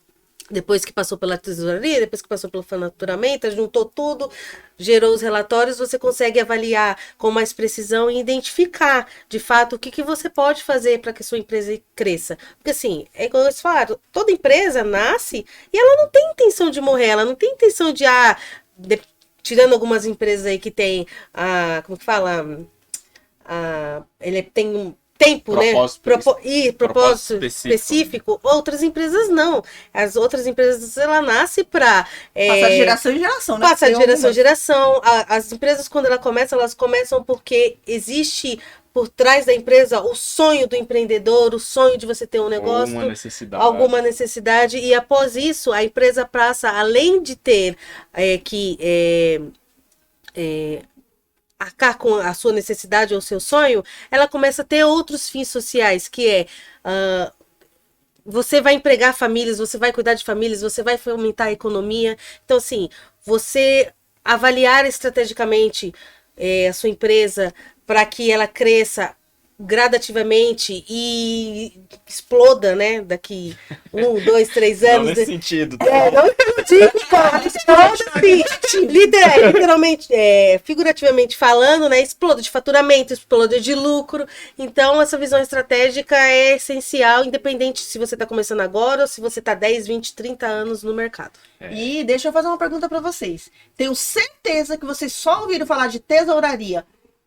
depois que passou pela tesouraria, depois que passou pelo faturamento, juntou tudo, gerou os relatórios, você consegue avaliar com mais precisão e identificar, de fato, o que você pode fazer para que a sua empresa cresça. Porque, assim, é igual eles falaram, toda empresa nasce e ela não tem intenção de morrer, ela não tem intenção de, tirando algumas empresas aí que tem, como que fala? Ele tem um tempo, Propósito né? Propósito específico. Outras empresas não. As outras empresas, ela nasce para passar de geração em geração, né? passar de geração em geração. As empresas, quando elas começam porque existe por trás da empresa o sonho do empreendedor, o sonho de você ter um negócio, alguma necessidade, e após isso a empresa passa, além de ter arcar com a sua necessidade ou o seu sonho, ela começa a ter outros fins sociais, que você vai empregar famílias, você vai cuidar de famílias, você vai fomentar a economia. Então, assim, você avaliar estrategicamente a sua empresa para que ela cresça gradativamente e exploda, né? Daqui 1, 2, 3 anos. Não nesse sentido. Não literalmente, figurativamente falando, né? Exploda de faturamento, exploda de lucro. Então, essa visão estratégica é essencial, independente se você está começando agora ou se você está 10, 20, 30 anos no mercado. E deixa eu fazer uma pergunta para vocês. Tenho certeza que vocês só ouviram falar de tesouraria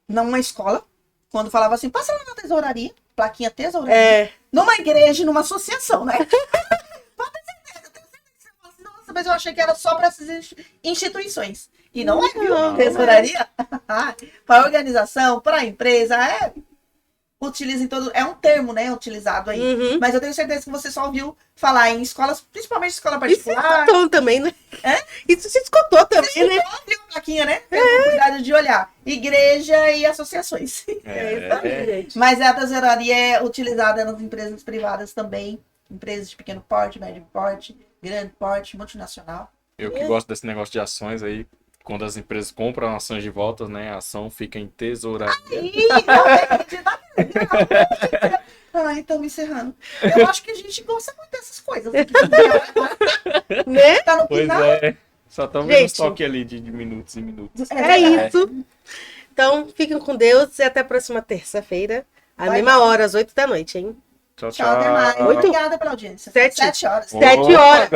numa escola, quando falava assim, passa lá na tesouraria, plaquinha tesouraria, numa igreja, numa associação, né? Pode ter certeza, eu tenho certeza que você fala assim, nossa, mas eu achei que era só para essas instituições. E não é, viu? Tesouraria, para a organização, para a empresa, utiliza em todo. É um termo, né? Utilizado aí. Uhum. Mas eu tenho certeza que você só ouviu falar em escolas, principalmente escola Isso se particular. escutou também, né? Isso se escutou também, né? Viu a plaquinha, né? Tem cuidado de olhar. Igreja e associações. Isso aí, gente. Mas a tesouraria é utilizada nas empresas privadas também. Empresas de pequeno porte, médio porte, grande porte, multinacional. Eu que gosto desse negócio de ações aí, quando as empresas compram ações de volta, né? A ação fica em tesouraria. Estamos encerrando. Eu acho que a gente gosta muito dessas coisas. Né? Tá no Pois final. Só estamos vendo Gente. um toque ali de minutos e minutos. É isso. Então, fiquem com Deus e até a próxima terça-feira, à Vai, mesma vai. hora, às 8 da noite, hein? Tchau, Tchau, até mais. Muito. Obrigada pela audiência. 7 horas. 7 horas.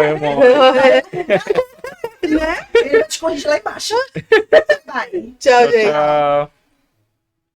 Ele vai te corrigir lá embaixo. Vai. Tchau, gente. Tchau.